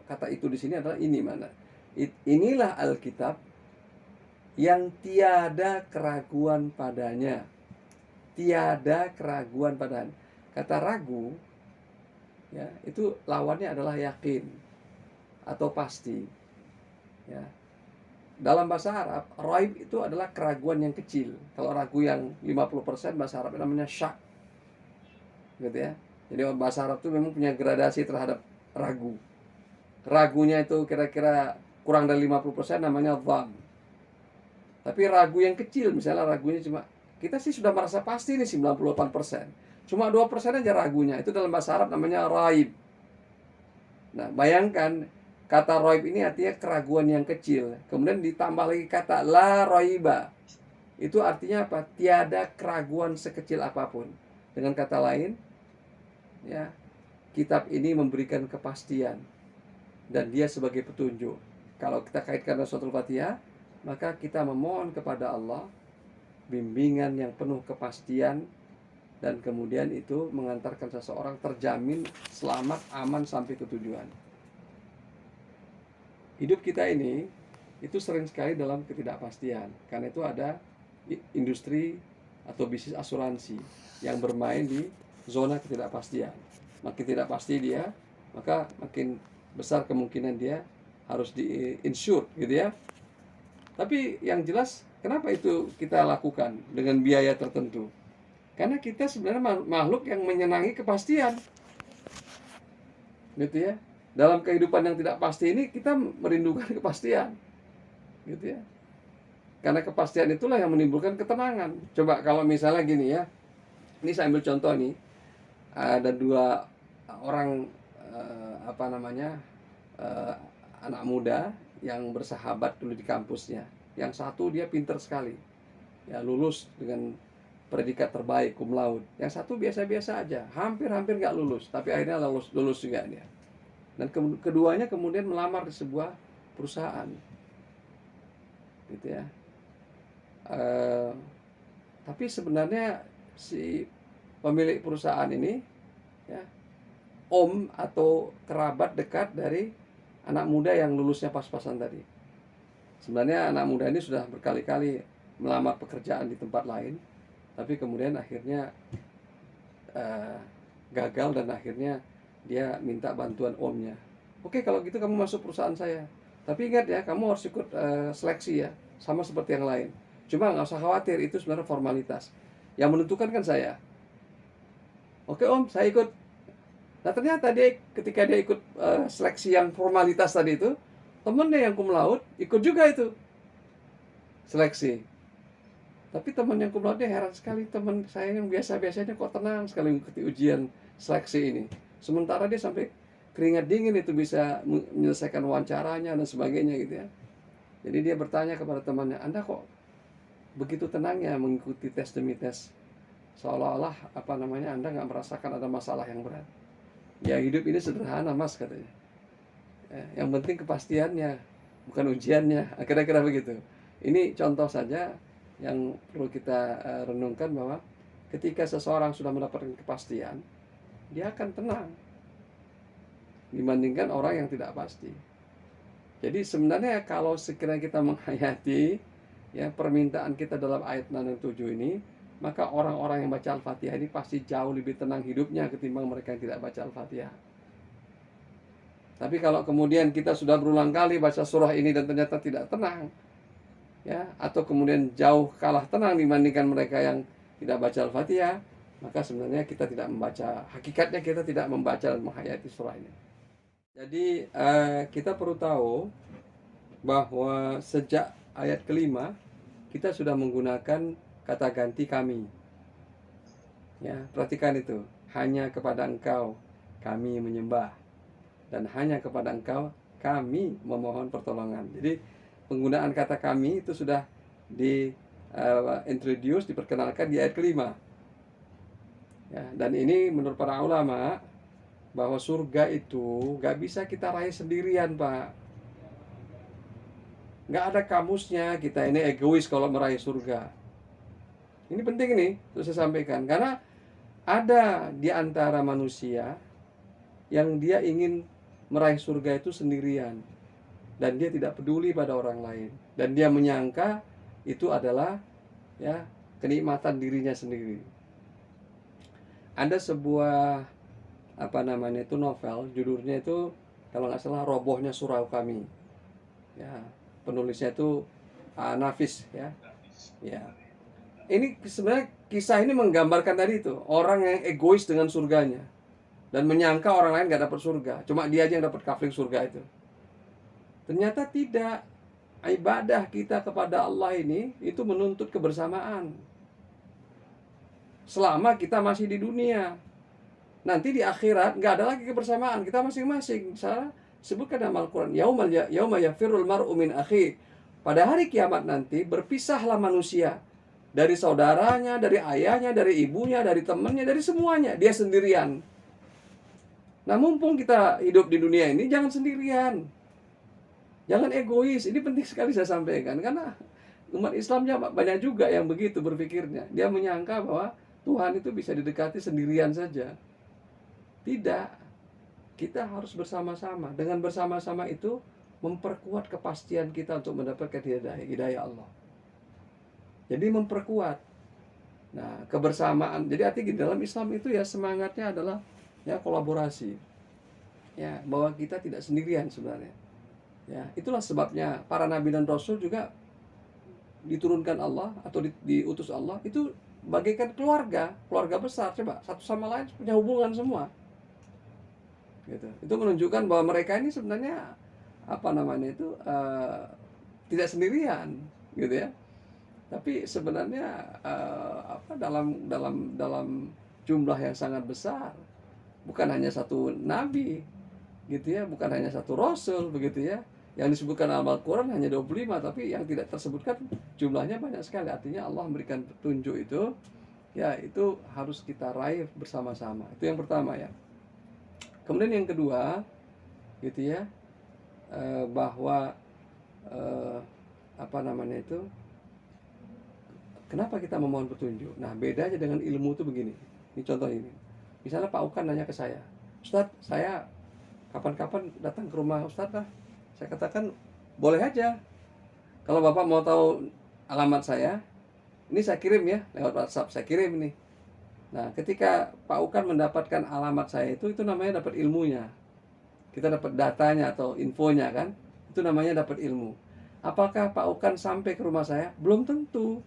kata itu di sini adalah ini mana? Inilah Alkitab yang tiada keraguan padanya. Tiada keraguan padanya. Kata ragu ya, itu lawannya adalah yakin atau pasti. Ya. Dalam bahasa Arab, raib itu adalah keraguan yang kecil. Kalau ragu yang 50% bahasa Arab namanya syak. Gitu ya. Jadi bahasa Arab itu memang punya gradasi terhadap ragu. Ragunya itu kira-kira kurang dari 50% namanya dhann. Tapi ragu yang kecil, misalnya ragunya cuma, kita sih sudah merasa pasti nih 98%. Cuma 2% aja ragunya. Itu dalam bahasa Arab namanya raib. Nah, bayangkan kata raib ini artinya keraguan yang kecil. Kemudian ditambah lagi kata la raiba. Itu artinya apa? Tiada keraguan sekecil apapun. Dengan kata lain, ya, kitab ini memberikan kepastian dan dia sebagai petunjuk. Kalau kita kaitkan dengan suratul Fatihah, maka kita memohon kepada Allah bimbingan yang penuh kepastian, dan kemudian itu mengantarkan seseorang terjamin selamat, aman sampai ke tujuan. Hidup kita ini itu sering sekali dalam ketidakpastian. Karena itu ada industri atau bisnis asuransi yang bermain di zona ketidakpastian. Makin tidak pasti dia, maka makin besar kemungkinan dia harus di-insure gitu ya. Tapi yang jelas, kenapa itu kita lakukan dengan biaya tertentu? Karena kita sebenarnya makhluk yang menyenangi kepastian. Gitu ya. Dalam kehidupan yang tidak pasti ini kita merindukan kepastian. Gitu ya. Karena kepastian itulah yang menimbulkan ketenangan. Coba kalau misalnya gini ya. Ini saya ambil contoh nih. Ada dua orang anak muda yang bersahabat dulu di kampusnya. Yang satu dia pinter sekali. Ya, lulus dengan predikat terbaik cum laude. Yang satu biasa-biasa aja, hampir-hampir nggak lulus, tapi akhirnya lulus juga dia. Dan keduanya kemudian melamar di sebuah perusahaan, gitu ya. Tapi sebenarnya si pemilik perusahaan ini, ya, om atau kerabat dekat dari anak muda yang lulusnya pas-pasan tadi. Sebenarnya anak muda ini sudah berkali-kali melamar pekerjaan di tempat lain, tapi kemudian akhirnya gagal dan akhirnya dia minta bantuan omnya. Oke, kalau gitu kamu masuk perusahaan saya. Tapi ingat ya, kamu harus ikut seleksi ya, sama seperti yang lain. Cuma nggak usah khawatir, itu sebenarnya formalitas. Yang menentukan kan saya. Oke om, saya ikut. Nah ternyata dia ketika dia ikut seleksi yang formalitas tadi itu, temennya yang cum laude ikut juga itu seleksi. Tapi teman yang cum laude heran sekali, teman saya yang biasa-biasanya kok tenang sekali mengikuti ujian seleksi ini. Sementara dia sampai keringat dingin itu bisa menyelesaikan wawancaranya dan sebagainya gitu ya. Jadi dia bertanya kepada temannya, Anda kok begitu tenangnya mengikuti tes demi tes? Seolah-olah Anda nggak merasakan ada masalah yang berat. Ya hidup ini sederhana mas katanya. Yang penting kepastiannya, bukan ujiannya. Kira-kira begitu. Ini contoh saja yang perlu kita renungkan, bahwa ketika seseorang sudah mendapatkan kepastian, dia akan tenang dibandingkan orang yang tidak pasti. Jadi sebenarnya kalau sekiranya kita menghayati ya permintaan kita dalam ayat 6 dan 7 ini, maka orang-orang yang baca Al-Fatihah ini pasti jauh lebih tenang hidupnya ketimbang mereka yang tidak baca Al-Fatihah. Tapi kalau kemudian kita sudah berulang kali baca surah ini dan ternyata tidak tenang, ya, atau kemudian jauh kalah tenang dibandingkan mereka yang tidak baca Al-Fatihah, maka sebenarnya kita tidak membaca, hakikatnya kita tidak membaca dan menghayati surah ini. Jadi kita perlu tahu bahwa sejak ayat kelima kita sudah menggunakan kata ganti kami. Ya, perhatikan itu. Hanya kepada Engkau kami menyembah, dan hanya kepada Engkau kami memohon pertolongan. Jadi penggunaan kata kami itu sudah introduce, diperkenalkan di ayat kelima. Ya, dan ini menurut para ulama bahwa surga itu gak bisa kita raih sendirian, Pak. Nggak ada kamusnya kita ini egois kalau meraih surga. Ini penting nih untuk saya sampaikan, karena ada di antara manusia yang dia ingin meraih surga itu sendirian, dan dia tidak peduli pada orang lain, dan dia menyangka itu adalah ya kenikmatan dirinya sendiri. Ada sebuah apa namanya itu novel, judulnya itu kalau nggak salah Robohnya Surau Kami. Ya, penulisnya itu Nafis ya. Ya. Ini sebenarnya kisah ini menggambarkan tadi itu, orang yang egois dengan surganya dan menyangka orang lain nggak dapat surga, cuma dia aja yang dapat kafling surga itu. Ternyata tidak. Ibadah kita kepada Allah ini itu menuntut kebersamaan. Selama kita masih di dunia, nanti di akhirat nggak ada lagi kebersamaan, kita masing-masing. Saya sebutkan dalam Al-Quran, yauma yafirul mar'u min akhi. Pada hari kiamat nanti berpisahlah manusia dari saudaranya, dari ayahnya, dari ibunya, dari temannya, dari semuanya. Dia sendirian. Nah, mumpung kita hidup di dunia ini, jangan sendirian, jangan egois. Ini penting sekali saya sampaikan, karena umat Islamnya banyak juga yang begitu berpikirnya. Dia menyangka bahwa Tuhan itu bisa didekati sendirian saja. Tidak. Kita harus bersama-sama. Dengan bersama-sama itu memperkuat kepastian kita untuk mendapatkan hidayah Allah. Jadi memperkuat. Nah, kebersamaan. Jadi artinya dalam Islam itu ya semangatnya adalah ya kolaborasi. Ya, bahwa kita tidak sendirian sebenarnya. Ya, itulah sebabnya para nabi dan rasul juga diturunkan Allah atau diutus Allah itu bagaikan keluarga besar. Coba satu sama lain punya hubungan semua. Gitu. Itu menunjukkan bahwa mereka ini sebenarnya apa namanya itu tidak sendirian, gitu ya. Tapi sebenarnya dalam jumlah yang sangat besar. Bukan hanya satu nabi, gitu ya, bukan hanya satu rasul, begitu ya. Yang disebutkan dalam Al-Quran hanya 25, tapi yang tidak tersebutkan jumlahnya banyak sekali. Artinya Allah memberikan petunjuk itu, ya itu harus kita raih bersama-sama. Itu yang pertama ya. Kemudian yang kedua, gitu ya, bahwa apa namanya itu, kenapa kita memohon petunjuk? Nah, bedanya dengan ilmu itu begini. Ini contoh ini. Misalnya Pak Ukan nanya ke saya, Ustadz, saya kapan-kapan datang ke rumah Ustadz lah. Saya katakan, boleh aja. Kalau Bapak mau tahu alamat saya, ini saya kirim ya, lewat WhatsApp, saya kirim ini. Nah, ketika Pak Ukan mendapatkan alamat saya itu namanya dapat ilmunya. Kita dapat datanya atau infonya kan, itu namanya dapat ilmu. Apakah Pak Ukan sampai ke rumah saya? Belum tentu.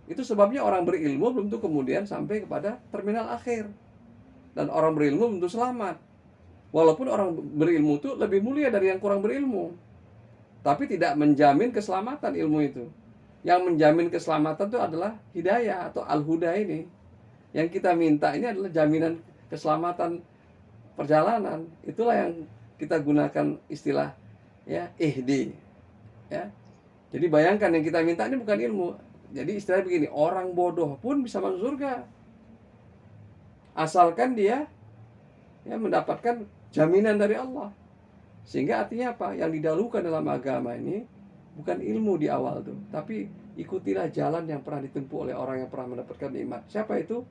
Itu sebabnya orang berilmu belum tentu kemudian sampai kepada terminal akhir. Dan orang berilmu belum tentu selamat. Walaupun orang berilmu itu lebih mulia dari yang kurang berilmu, tapi tidak menjamin keselamatan ilmu itu. Yang menjamin keselamatan itu adalah hidayah atau al-huda ini. Yang kita minta ini adalah jaminan keselamatan perjalanan. Itulah yang kita gunakan istilah ya ihdi. Ya. Jadi bayangkan yang kita minta ini bukan ilmu. Jadi istilah begini, orang bodoh pun bisa masuk surga. Asalkan dia ya mendapatkan jaminan dari Allah. Sehingga artinya apa? Yang didahulukan dalam agama ini bukan ilmu di awal tuh, tapi ikutilah jalan yang pernah ditempuh oleh orang yang pernah mendapatkan nikmat. Siapa itu?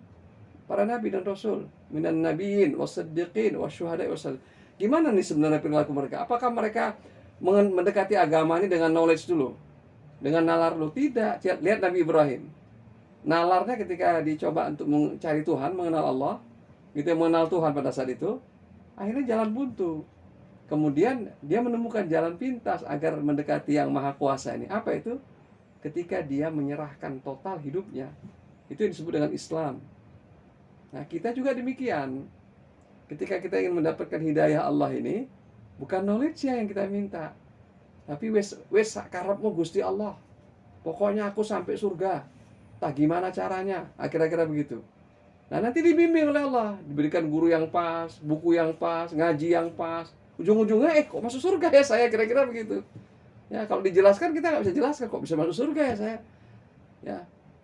Para nabi dan rasul, minan nabiyyin wasiddiqin wasyuhada'i wasal. Gimana nih sebenarnya perilaku mereka? Apakah mereka mendekati agama ini dengan knowledge dulu? Dengan nalar dulu? Tidak. Lihat Nabi Ibrahim. Nalarnya ketika dicoba untuk mencari Tuhan, mengenal Allah, gitu, mengenal Tuhan pada saat itu, akhirnya jalan buntu. Kemudian dia menemukan jalan pintas agar mendekati yang maha kuasa ini. Apa itu? Ketika dia menyerahkan total hidupnya. Itu yang disebut dengan Islam. Nah, kita juga demikian. Ketika kita ingin mendapatkan hidayah Allah ini, bukan knowledge yang kita minta, tapi wes karepmu Gusti Allah. Pokoknya aku sampai surga. Tah gimana caranya? Kira-kira begitu. Nah, nanti dibimbing oleh Allah, diberikan guru yang pas, buku yang pas, ngaji yang pas. Ujung-ujungnya kok masuk surga ya saya, kira-kira begitu. Ya, kalau dijelaskan kita nggak bisa jelaskan kok bisa masuk surga ya saya. Ya.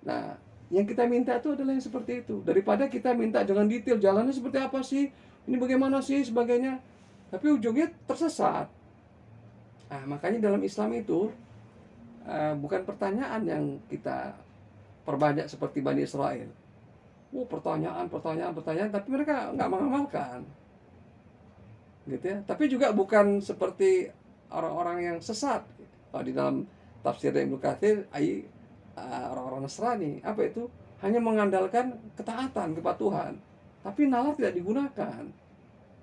Nah, yang kita minta itu adalah yang seperti itu. Daripada kita minta jangan detail jalannya seperti apa sih, ini bagaimana sih sebagainya. Tapi ujungnya tersesat. Nah, makanya dalam Islam itu bukan pertanyaan yang kita perbanyak seperti Bani Israel. Pertanyaan, tapi mereka nggak mengamalkan, gitu ya. Tapi juga bukan seperti orang-orang yang sesat. Kalau di dalam tafsir Ibnu Katsir, orang-orang Nasrani, apa itu? Hanya mengandalkan ketaatan, kepatuhan. Tapi nalar tidak digunakan.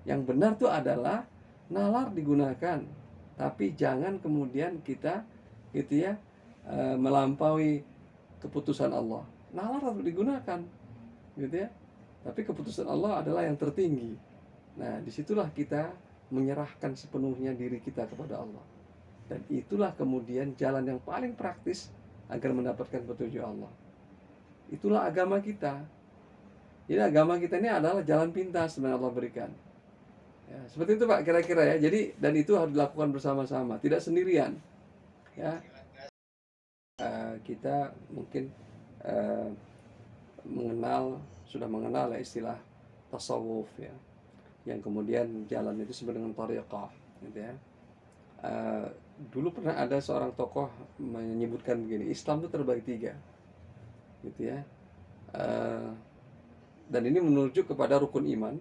Yang benar itu adalah nalar digunakan, tapi jangan kemudian kita, gitu ya, melampaui keputusan Allah. Nalar harus digunakan, gitu ya. Tapi keputusan Allah adalah yang tertinggi. Nah, disitulah kita menyerahkan sepenuhnya diri kita kepada Allah. Dan itulah kemudian jalan yang paling praktis agar mendapatkan petunjuk Allah. Itulah agama kita. Jadi agama kita ini adalah jalan pintas yang Allah berikan. Ya, seperti itu Pak kira-kira ya. Jadi dan itu harus dilakukan bersama-sama, tidak sendirian. Ya, kita mungkin sudah mengenal ya istilah tasawuf ya, yang kemudian jalan itu disebut dengan tariqah, gitu ya. Dulu pernah ada seorang tokoh menyebutkan begini, Islam itu terbagi 3, gitu ya. Dan ini menuju kepada rukun iman,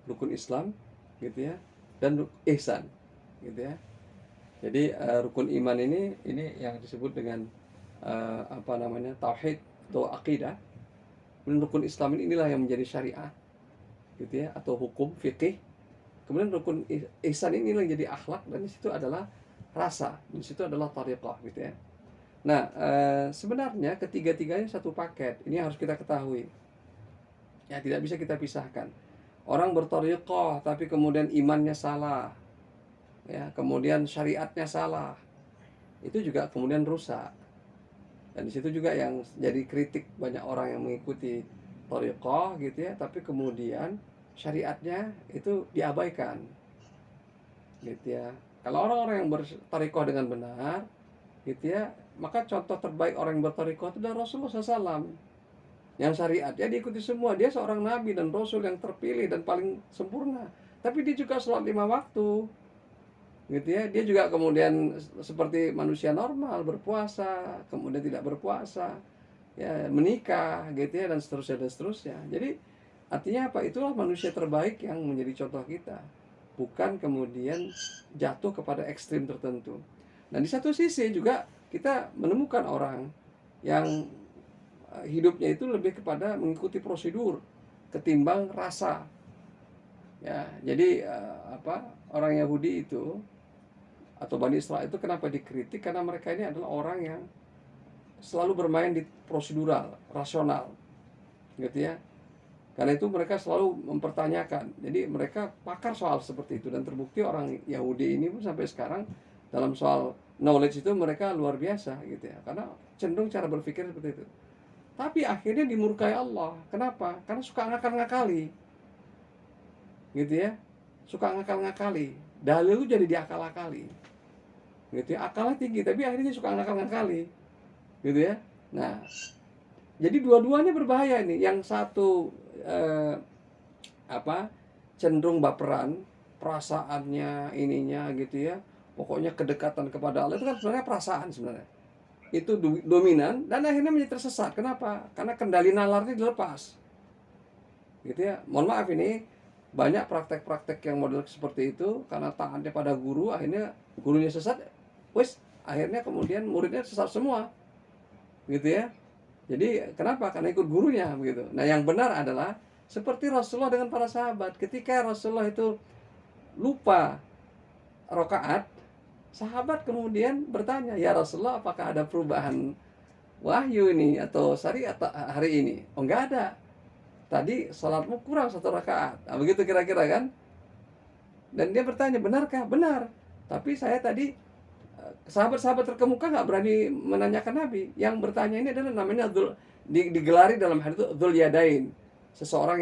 rukun Islam, gitu ya, dan ihsan, gitu ya. Jadi rukun iman ini yang disebut dengan tauhid atau akidah. Kemudian rukun Islam inilah yang menjadi syariat, gitu ya, atau hukum fikih. Kemudian rukun ihsan inilah yang jadi akhlak, dan di situ adalah rasa, di situ adalah tariqah, gitu ya. Nah, sebenarnya ketiga-tiganya satu paket. Ini harus kita ketahui. Ya, tidak bisa kita pisahkan. Orang bertariqah tapi kemudian imannya salah, ya, kemudian syariatnya salah, itu juga kemudian rusak. Dan di situ juga yang jadi kritik banyak orang yang mengikuti thariqah, gitu ya, tapi kemudian syariatnya itu diabaikan, gitu ya. Kalau orang-orang yang berthariqah dengan benar, gitu ya, maka contoh terbaik orang yang berthariqah itu adalah Rasulullah SAW, yang syariatnya diikuti semua. Dia seorang nabi dan rasul yang terpilih dan paling sempurna, tapi dia juga sholat 5 waktu, gitu ya. Dia juga kemudian seperti manusia normal, berpuasa, kemudian tidak berpuasa, ya, menikah, gitu ya, dan seterusnya. Jadi artinya apa? Itulah manusia terbaik yang menjadi contoh kita, bukan kemudian jatuh kepada ekstrim tertentu. Dan di satu sisi juga kita menemukan orang yang hidupnya itu lebih kepada mengikuti prosedur ketimbang rasa, ya. Jadi orang Yahudi itu atau Bani Israel itu kenapa dikritik? Karena mereka ini adalah orang yang selalu bermain di prosedural, rasional, gitu ya. Karena itu mereka selalu mempertanyakan. Jadi mereka pakar soal seperti itu, dan terbukti orang Yahudi ini pun sampai sekarang dalam soal knowledge itu mereka luar biasa, gitu ya. Karena cenderung cara berpikir seperti itu. Tapi akhirnya dimurkai Allah. Kenapa? Karena suka ngakal-ngakali, gitu ya. Suka ngakal-ngakali. Dalil itu jadi diakal-akali, gitu ya. Akalnya tinggi tapi akhirnya suka ngakal-ngakali, gitu ya. Nah, jadi dua-duanya berbahaya ini. Yang satu cenderung baperan, perasaannya ininya, gitu ya. Pokoknya kedekatan kepada Allah itu kan sebenarnya perasaan sebenarnya. Itu dominan dan akhirnya menjadi tersesat. Kenapa? Karena kendali nalarnya dilepas, gitu ya. Mohon maaf, ini banyak praktek-praktek yang model seperti itu karena taatnya pada guru, akhirnya gurunya sesat, akhirnya kemudian muridnya sesat semua, gitu ya. Jadi kenapa? Karena ikut gurunya, begitu. Nah, yang benar adalah seperti Rasulullah dengan para sahabat. Ketika Rasulullah itu lupa rakaat, sahabat kemudian bertanya, "Ya Rasulullah, apakah ada perubahan wahyu ini atau syariat hari ini?" "Oh, enggak ada. Tadi salatmu kurang 1 rakaat." Nah, begitu kira-kira kan? Dan dia bertanya, "Benarkah?" "Benar. Tapi saya tadi," sahabat-sahabat terkemuka nggak berani menanyakan Nabi. Yang bertanya ini adalah namanya digelari dalam hadits itu Dzul Yadain. Seseorang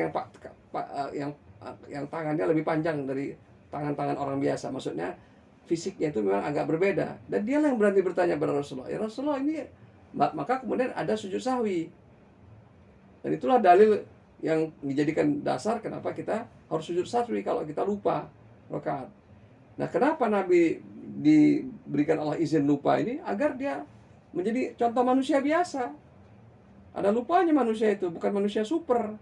yang tangannya lebih panjang dari tangan-tangan orang biasa. Maksudnya fisiknya itu memang agak berbeda. Dan dialah yang berani bertanya kepada Rasulullah, "Ya Rasulullah, ini..." Maka kemudian ada sujud sahwi. Dan itulah dalil yang dijadikan dasar kenapa kita harus sujud sahwi kalau kita lupa rakaat. Nah, kenapa Nabi diberikan Allah izin lupa ini agar dia menjadi contoh manusia biasa. Ada lupanya manusia itu, bukan manusia super.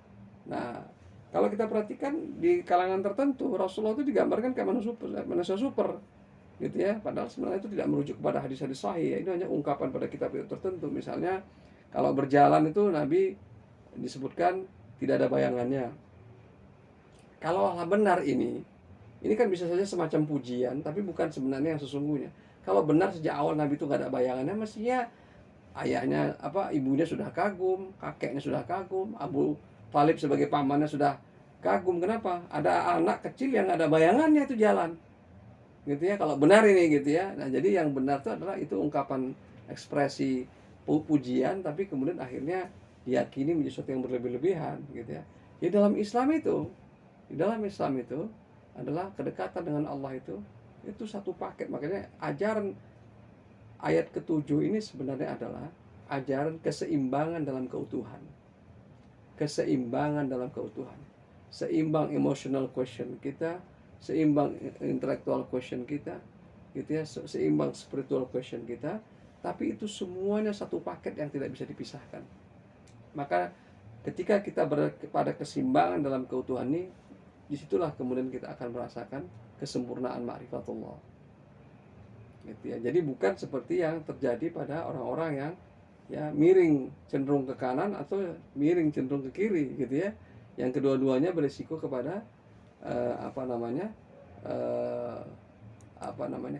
Nah, kalau kita perhatikan di kalangan tertentu, Rasulullah itu digambarkan kayak manusia super, gitu ya. Padahal sebenarnya itu tidak merujuk kepada hadis-hadis sahih. Ini hanya ungkapan pada kitab tertentu. Misalnya, kalau berjalan itu Nabi disebutkan tidak ada bayangannya. Kalau benar ini kan bisa saja semacam pujian, tapi bukan sebenarnya yang sesungguhnya. Kalau benar sejak awal Nabi itu nggak ada bayangannya, mestinya ayahnya ibunya sudah kagum, kakeknya sudah kagum, Abu Talib sebagai pamannya sudah kagum. Kenapa? Ada anak kecil yang ada bayangannya itu jalan, gitu ya. Kalau benar ini, gitu ya. Nah, jadi yang benar itu adalah itu ungkapan ekspresi pujian, tapi kemudian akhirnya diyakini menjadi sesuatu yang berlebih-lebihan, gitu ya. Di dalam Islam itu adalah kedekatan dengan Allah itu satu paket. Makanya ajaran ayat ke-7 ini sebenarnya adalah ajaran keseimbangan dalam keutuhan. Keseimbangan dalam keutuhan. Seimbang emotional question kita, seimbang intellectual question kita, gitu ya, seimbang spiritual question kita, tapi itu semuanya satu paket yang tidak bisa dipisahkan. Maka ketika kita berada pada keseimbangan dalam keutuhan ini, disitulah kemudian kita akan merasakan kesempurnaan ma'rifatullah. Gitu ya. Jadi bukan seperti yang terjadi pada orang-orang yang miring cenderung ke kanan atau miring cenderung ke kiri, gitu ya. Yang kedua-duanya berisiko kepada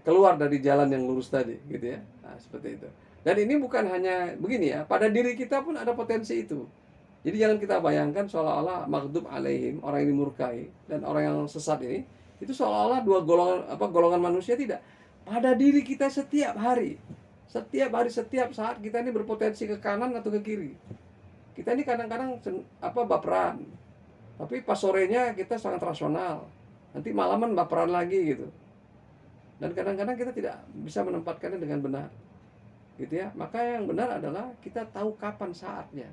keluar dari jalan yang lurus tadi, gitu ya. Nah, seperti itu. Dan ini bukan hanya begini ya, pada diri kita pun ada potensi itu. Jadi jangan kita bayangkan seolah-olah maghdub alaihim, orang yang dimurkai, dan orang yang sesat ini itu seolah-olah dua golongan manusia. Tidak. Pada diri kita setiap hari, setiap saat kita ini berpotensi ke kanan atau ke kiri. Kita ini kadang-kadang baperan, tapi pas sorenya kita sangat rasional, nanti malaman baperan lagi, gitu. Dan kadang-kadang kita tidak bisa menempatkannya dengan benar, gitu ya. Maka yang benar adalah kita tahu kapan saatnya,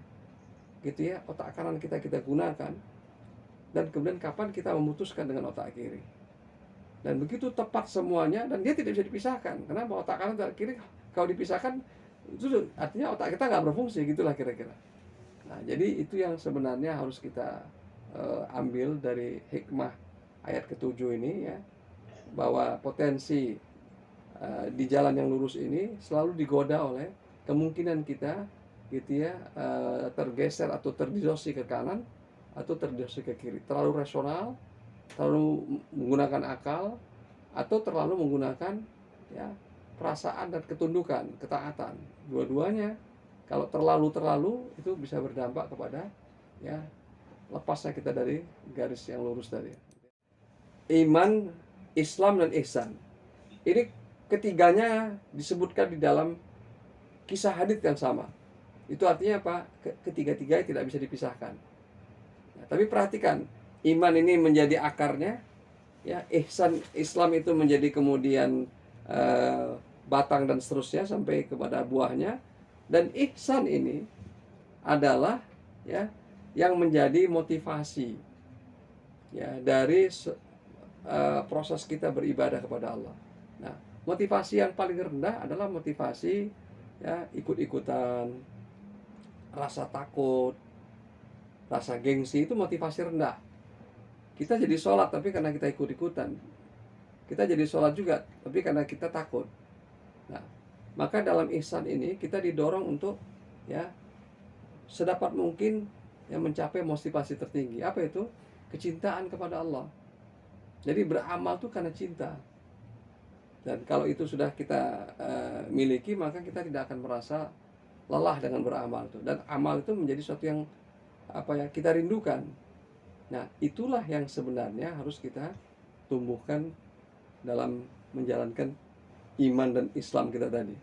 gitu ya. Otak kanan kita gunakan, dan kemudian kapan kita memutuskan dengan otak kiri. Dan begitu tepat semuanya, dan dia tidak bisa dipisahkan. Kenapa? Otak kanan dan kiri kalau dipisahkan, itu artinya otak kita nggak berfungsi, gitulah kira-kira. Nah, jadi itu yang sebenarnya harus kita ambil dari hikmah ayat ke-7 ini, ya, bahwa potensi di jalan yang lurus ini selalu digoda oleh kemungkinan kita, gitu ya, tergeser atau terdistorsi ke kanan atau terdistorsi ke kiri. Terlalu rasional, terlalu menggunakan akal, atau terlalu menggunakan perasaan dan ketundukan, ketaatan. Dua-duanya kalau terlalu itu bisa berdampak kepada lepasnya kita dari garis yang lurus tadi. Iman, Islam, dan ihsan. Ini ketiganya disebutkan di dalam kisah hadits yang sama. Itu artinya apa? Ketiga-tiganya tidak bisa dipisahkan. Nah, tapi perhatikan, iman ini menjadi akarnya, ya, ihsan Islam itu menjadi kemudian batang dan seterusnya sampai kepada buahnya, dan ihsan ini adalah yang menjadi motivasi dari proses kita beribadah kepada Allah. Nah, motivasi yang paling rendah adalah motivasi ikut-ikutan, rasa takut, rasa gengsi. Itu motivasi rendah. Kita jadi sholat tapi karena kita ikut-ikutan. Kita jadi sholat juga tapi karena kita takut. Nah, maka dalam ihsan ini kita didorong untuk sedapat mungkin mencapai motivasi tertinggi. Apa itu? Kecintaan kepada Allah. Jadi beramal itu karena cinta. Dan kalau itu sudah kita miliki, maka kita tidak akan merasa lelah dengan beramal itu. Dan amal itu menjadi sesuatu yang kita rindukan. Nah, itulah yang sebenarnya harus kita tumbuhkan dalam menjalankan iman dan Islam kita tadi.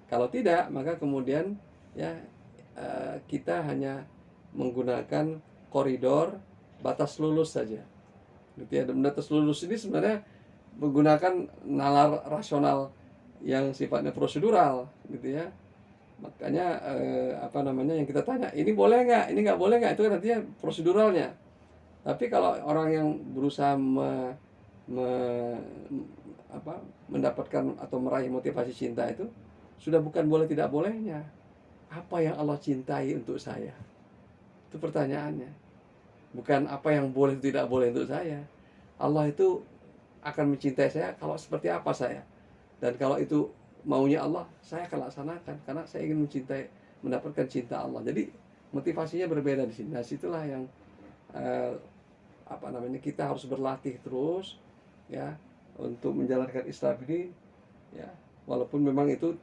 Kalau tidak, maka kemudian kita hanya menggunakan koridor batas lulus saja. Dan batas lulus ini sebenarnya menggunakan nalar rasional yang sifatnya prosedural, gitu ya. Makanya yang kita tanya, ini boleh nggak, ini nggak boleh nggak, itu kan artinya proseduralnya. Tapi kalau orang yang berusaha mendapatkan atau meraih motivasi cinta itu sudah bukan boleh tidak bolehnya. Apa yang Allah cintai untuk saya? Itu pertanyaannya. Bukan apa yang boleh tidak boleh untuk saya. Allah itu akan mencintai saya kalau seperti apa saya. Dan kalau itu maunya Allah, saya akan laksanakan karena saya ingin mendapatkan cinta Allah. Jadi motivasinya berbeda di sini. Nah, situlah yang eh, kita harus berlatih terus ya untuk menjalankan Islam ini ya, walaupun memang itu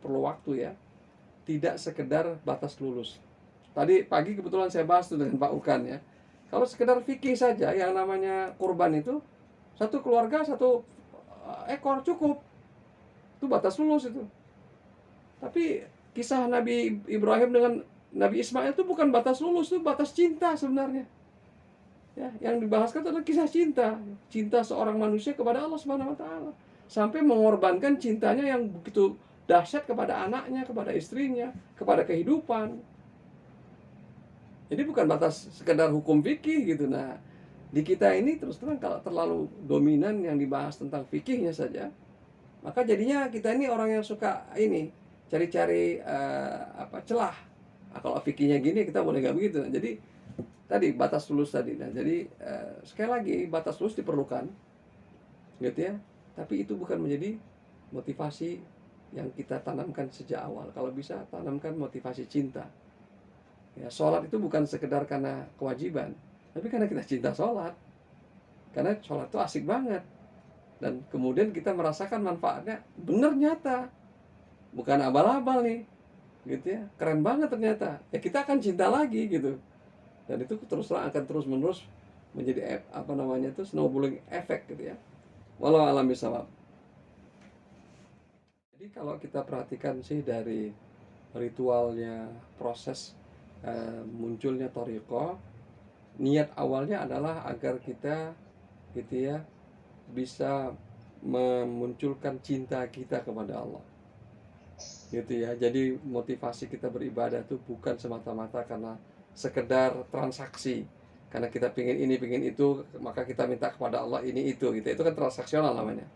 perlu waktu ya. Tidak sekedar batas lulus. Tadi pagi kebetulan saya bahas itu dengan Pak Ukan ya. Kalau sekedar fikih saja yang namanya kurban itu satu keluarga satu ekor cukup. Itu batas lulus itu. Tapi kisah Nabi Ibrahim dengan Nabi Ismail itu bukan batas lulus, itu batas cinta sebenarnya. Ya, yang dibahaskan adalah kisah cinta, cinta seorang manusia kepada Allah Subhanahu wa taala. Sampai mengorbankan cintanya yang begitu dahsyat kepada anaknya, kepada istrinya, kepada kehidupan. Jadi bukan batas sekedar hukum fikih gitu. Nah, di kita ini terus terang kalau terlalu dominan yang dibahas tentang fikihnya saja, maka jadinya kita ini orang yang suka ini cari-cari celah. Nah, kalau fikihnya gini kita boleh nggak begitu. Nah, jadi tadi batas lulus tadi. Nah, jadi sekali lagi batas lulus diperlukan, gitu ya. Tapi itu bukan menjadi motivasi yang kita tanamkan sejak awal. Kalau bisa tanamkan motivasi cinta. Ya, sholat itu bukan sekedar karena kewajiban, tapi karena kita cinta sholat. Karena sholat itu asik banget. Dan kemudian kita merasakan manfaatnya benar nyata. Bukan abal-abal nih. Gitu ya. Keren banget ternyata. Ya kita akan cinta lagi gitu. Dan itu teruslah akan terus-menerus menjadi snowballing effect gitu ya. Walau alam bisawab. Jadi kalau kita perhatikan sih dari ritualnya, proses munculnya thariqah, niat awalnya adalah agar kita gitu ya bisa memunculkan cinta kita kepada Allah. Gitu ya. Jadi motivasi kita beribadah itu bukan semata-mata karena sekedar transaksi. Karena kita pingin ini, pingin itu, maka kita minta kepada Allah ini itu gitu. Itu kan transaksional namanya.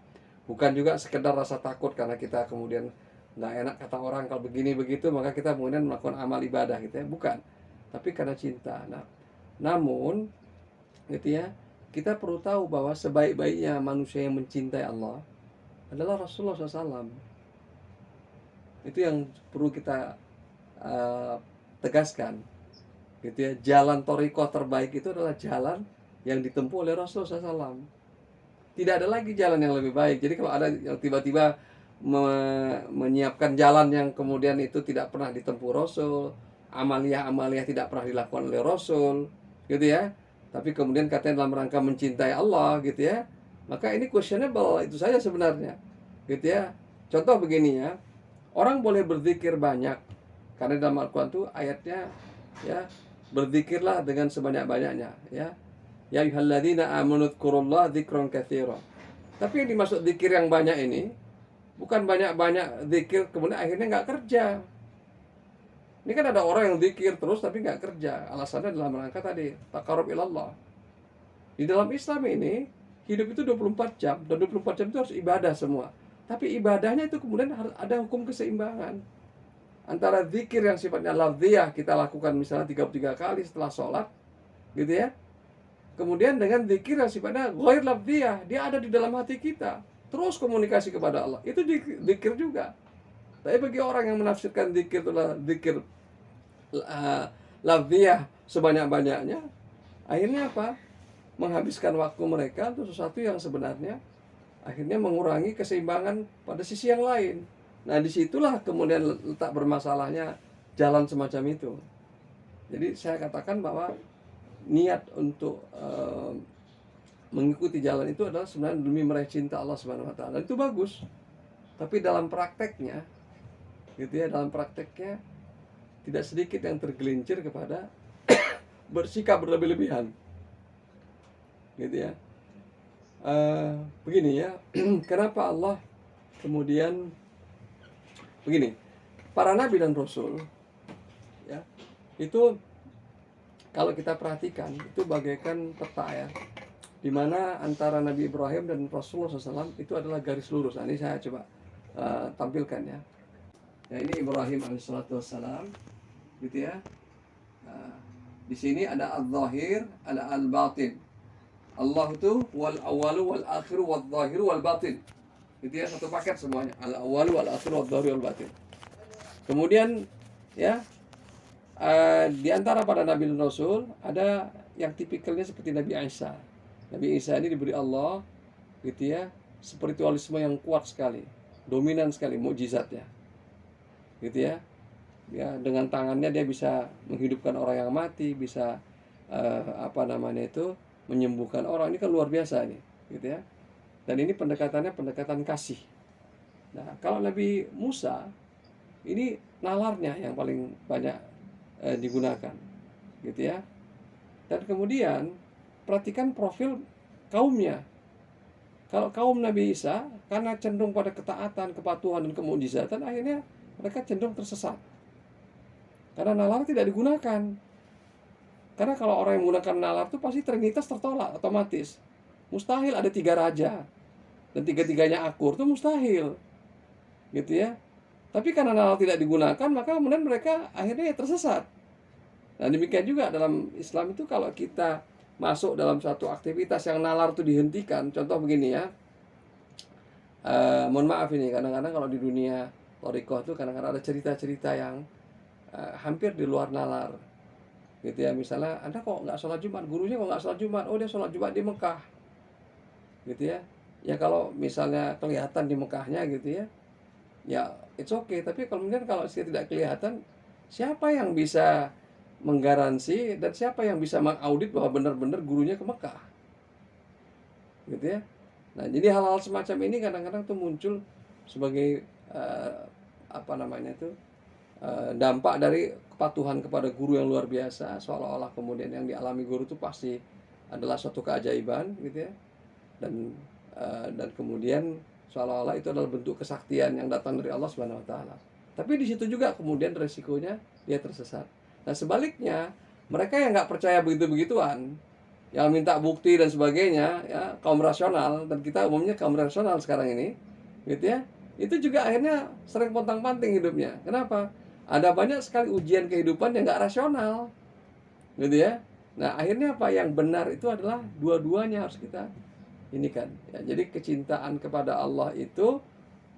Bukan juga sekedar rasa takut karena kita kemudian nggak enak kata orang kalau begini begitu, maka kita kemudian melakukan amal ibadah gitu ya. Bukan. Tapi karena cinta. Nah, namun gitu ya, kita perlu tahu bahwa sebaik-baiknya manusia yang mencintai Allah adalah Rasulullah SAW. Itu yang perlu kita tegaskan. Gitu ya, jalan thariqah terbaik itu adalah jalan yang ditempuh oleh Rasulullah SAW. Tidak ada lagi jalan yang lebih baik. Jadi kalau ada yang tiba-tiba menyiapkan jalan yang kemudian itu tidak pernah ditempuh Rasul, amaliyah tidak pernah dilakukan oleh Rasul, gitu ya. Tapi kemudian katanya dalam rangka mencintai Allah, gitu ya. Maka ini questionable, itu saja sebenarnya. Gitu ya. Contoh begini ya. Orang boleh berzikir banyak. Karena dalam Al-Quran itu ayatnya ya, berzikirlah dengan sebanyak-banyaknya, ya. Ya ayyuhalladzina amanu dzkurullaha dzikran katsira. Tapi yang dimaksud zikir yang banyak ini bukan banyak-banyak zikir kemudian akhirnya nggak kerja. Ini kan ada orang yang zikir terus tapi nggak kerja. Alasannya dalam rangka tadi taqarrub ilallah. Di dalam Islam ini hidup itu 24 jam dan 24 jam itu harus ibadah semua. Tapi ibadahnya itu kemudian harus ada hukum keseimbangan antara zikir yang sifatnya lafziyah kita lakukan misalnya 33 kali setelah sholat, gitu ya. Kemudian dengan zikir yang sifatnya ghair lafziyah, dia ada di dalam hati kita, terus komunikasi kepada Allah. Itu zikir juga. Tapi bagi orang yang menafsirkan zikir itulah zikir lafziyah sebanyak-banyaknya, akhirnya apa? Menghabiskan waktu mereka untuk sesuatu yang sebenarnya akhirnya mengurangi keseimbangan pada sisi yang lain. Nah, disitulah kemudian letak bermasalahnya jalan semacam itu. Jadi saya katakan bahwa niat untuk mengikuti jalan itu adalah sebenarnya demi meraih cinta Allah Subhanahu wa taala. Itu bagus. Tapi dalam prakteknya gitu ya, dalam prakteknya tidak sedikit yang tergelincir kepada bersikap berlebih-lebihan. Gitu ya. Begini ya. Kenapa Allah kemudian begini, para nabi dan rasul ya, itu kalau kita perhatikan itu bagaikan peta ya. di mana antara Nabi Ibrahim dan Rasulullah SAW itu adalah garis lurus. Nah, ini saya coba tampilkan ya. Nah, ini Ibrahim alaihissalam, gitu ya. Nah, di sini ada al-zahir, ada al-batin. Allah itu wal awalu wal akhiru wal zahiru wal batin. Itu ya, satu paket semuanya. Al awalu wal akhiru wal zahiru wal batin. Kemudian ya, di antara para nabi dan rasul ada yang tipikalnya seperti Nabi Isa. Nabi Isa ini diberi Allah, gitu ya, spiritualisme yang kuat sekali, dominan sekali, mukjizatnya, gitu ya. Ya, dengan tangannya dia bisa menghidupkan orang yang mati, bisa menyembuhkan orang. Ini kan luar biasa ini, gitu ya. Dan ini pendekatannya pendekatan kasih. Nah, kalau Nabi Musa ini nalarnya yang paling banyak digunakan, gitu ya. Dan kemudian perhatikan profil kaumnya. Kalau kaum Nabi Isa karena cenderung pada ketaatan, kepatuhan dan kemukjizatan, akhirnya mereka cenderung tersesat. Karena nalar tidak digunakan. Karena kalau orang yang menggunakan nalar itu pasti trinitas tertolak otomatis. Mustahil ada 3 raja dan tiga-tiganya akur, itu mustahil, gitu ya. Tapi karena nalar tidak digunakan, maka kemudian mereka akhirnya tersesat. Nah, demikian juga dalam Islam itu, kalau kita masuk dalam satu aktivitas yang nalar itu dihentikan. Contoh begini ya, mohon maaf ini, kadang-kadang kalau di dunia thariqah itu kadang-kadang ada cerita-cerita yang hampir di luar nalar, gitu ya. Misalnya, Anda kok nggak sholat Jumat, gurunya kok nggak sholat Jumat, oh dia sholat Jumat di Mekah, gitu ya. Ya kalau misalnya kelihatan di Mekahnya, gitu ya, ya it's okay. Tapi kemudian kalau tidak kelihatan, siapa yang bisa menggaransi dan siapa yang bisa mengaudit bahwa benar-benar gurunya ke Mekah, gitu ya. Nah, jadi hal-hal semacam ini kadang-kadang tuh muncul sebagai dampak dari kepatuhan kepada guru yang luar biasa, seolah-olah kemudian yang dialami guru itu pasti adalah suatu keajaiban, gitu ya. Dan kemudian seolah-olah itu adalah bentuk kesaktian yang datang dari Allah Subhanahu wa taala. Tapi di situ juga kemudian resikonya dia tersesat. Nah, sebaliknya, mereka yang nggak percaya begitu-begituan, yang minta bukti dan sebagainya, ya, kaum rasional, dan kita umumnya kaum rasional sekarang ini, gitu ya, itu juga akhirnya sering pontang-panting hidupnya. Kenapa? Ada banyak sekali ujian kehidupan yang nggak rasional, gitu ya. Nah, akhirnya apa? Yang benar itu adalah dua-duanya harus kita ini kan. Ya, jadi kecintaan kepada Allah itu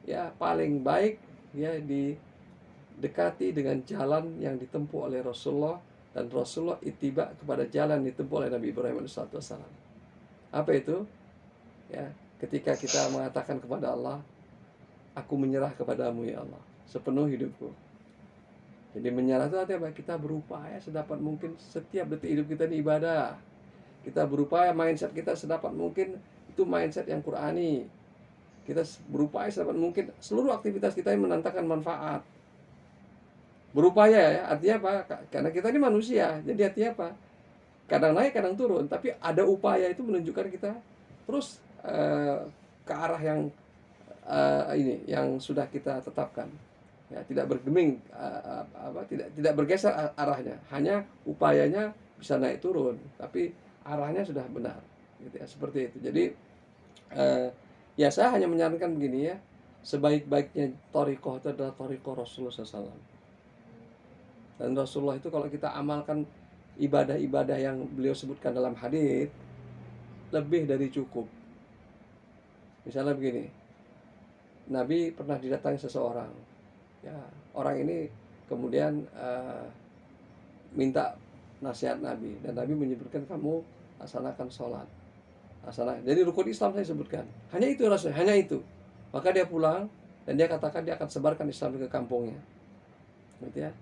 ya paling baik ya didekati dengan jalan yang ditempuh oleh Rasulullah, dan Rasulullah ittiba kepada jalan yang ditempuh oleh Nabi Ibrahim alaihissalam. Apa itu? Ya, ketika kita mengatakan kepada Allah, aku menyerah kepadamu ya Allah sepenuh hidupku. Jadi menyerah itu artinya apa? Kita berupaya sedapat mungkin setiap detik hidup kita ini ibadah. Kita berupaya mindset kita sedapat mungkin itu mindset yang Qur'ani. Kita berupaya sedapat mungkin seluruh aktivitas kita yang mendatangkan manfaat. Berupaya ya, artinya apa? Karena kita ini manusia, jadi artinya apa? Kadang naik, kadang turun, tapi ada upaya itu menunjukkan kita terus ke arah yang yang sudah kita tetapkan. Ya, tidak bergeming, tidak bergeser arahnya, hanya upayanya bisa naik turun, tapi arahnya sudah benar, gitu ya, seperti itu. Jadi ya saya hanya menyarankan begini ya, sebaik-baiknya thariqah itu adalah thariqah Rasulullah SAW. Dan Rasulullah itu kalau kita amalkan ibadah-ibadah yang beliau sebutkan dalam hadis, lebih dari cukup. Misalnya begini, Nabi pernah didatangi seseorang, ya, orang ini kemudian minta nasihat Nabi, dan Nabi menyebutkan, kamu laksanakan sholat. Jadi rukun Islam saya sebutkan, hanya itu Rasul, hanya itu. Maka dia pulang dan dia katakan dia akan sebarkan Islam ke kampungnya, gitu ya.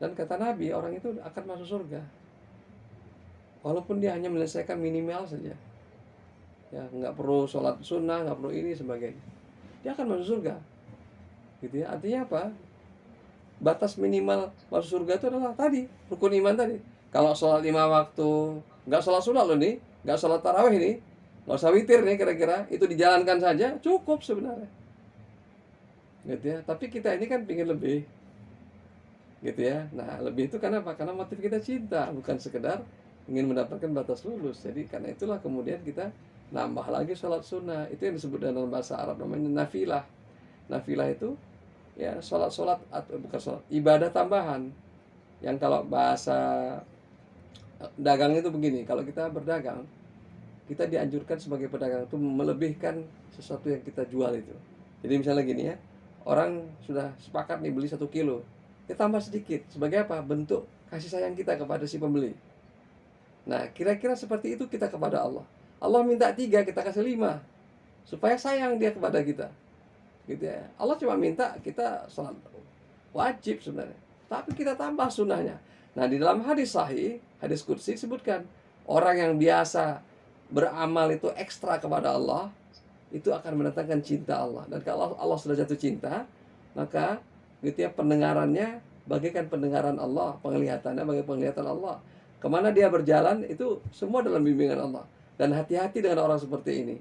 Dan kata Nabi, orang itu akan masuk surga walaupun dia hanya menyelesaikan minimal saja, ya, nggak perlu sholat sunnah, nggak perlu ini sebagainya, dia akan masuk surga, gitu ya. Artinya apa? Batas minimal masuk surga itu adalah tadi rukun iman tadi. Kalau sholat 5 waktu, nggak sholat sunat loh nih, nggak sholat tarawih nih, nggak usah witir nih, kira-kira itu dijalankan saja cukup sebenarnya, gitu ya. Tapi kita ini kan pingin lebih, gitu ya. Nah, lebih itu karena apa? Karena motif kita cinta, bukan sekedar ingin mendapatkan batas lulus. Jadi karena itulah kemudian kita nambah lagi sholat sunnah. Itu yang disebut dalam bahasa Arab namanya nafilah. Nafilah itu ya sholat atau bukan sholat, ibadah tambahan. Yang kalau bahasa dagang itu begini, kalau kita berdagang, kita dianjurkan sebagai pedagang itu melebihkan sesuatu yang kita jual itu. Jadi misalnya gini ya, orang sudah sepakat nih beli 1 kilo, kita tambah sedikit. Sebagai apa? Bentuk kasih sayang kita kepada si pembeli. Nah, kira-kira seperti itu kita kepada Allah. Allah minta 3, kita kasih 5. Supaya sayang dia kepada kita. Gitu ya. Allah cuma minta kita sholat wajib sebenarnya. Tapi kita tambah sunnahnya. Nah, di dalam hadis sahih, hadis qudsi disebutkan, orang yang biasa beramal itu ekstra kepada Allah, itu akan mendatangkan cinta Allah. Dan kalau Allah sudah jatuh cinta, maka gitu ya, pendengarannya bagaikan pendengaran Allah, penglihatannya bagai penglihatan Allah. Kemana dia berjalan itu semua dalam bimbingan Allah. Dan hati-hati dengan orang seperti ini.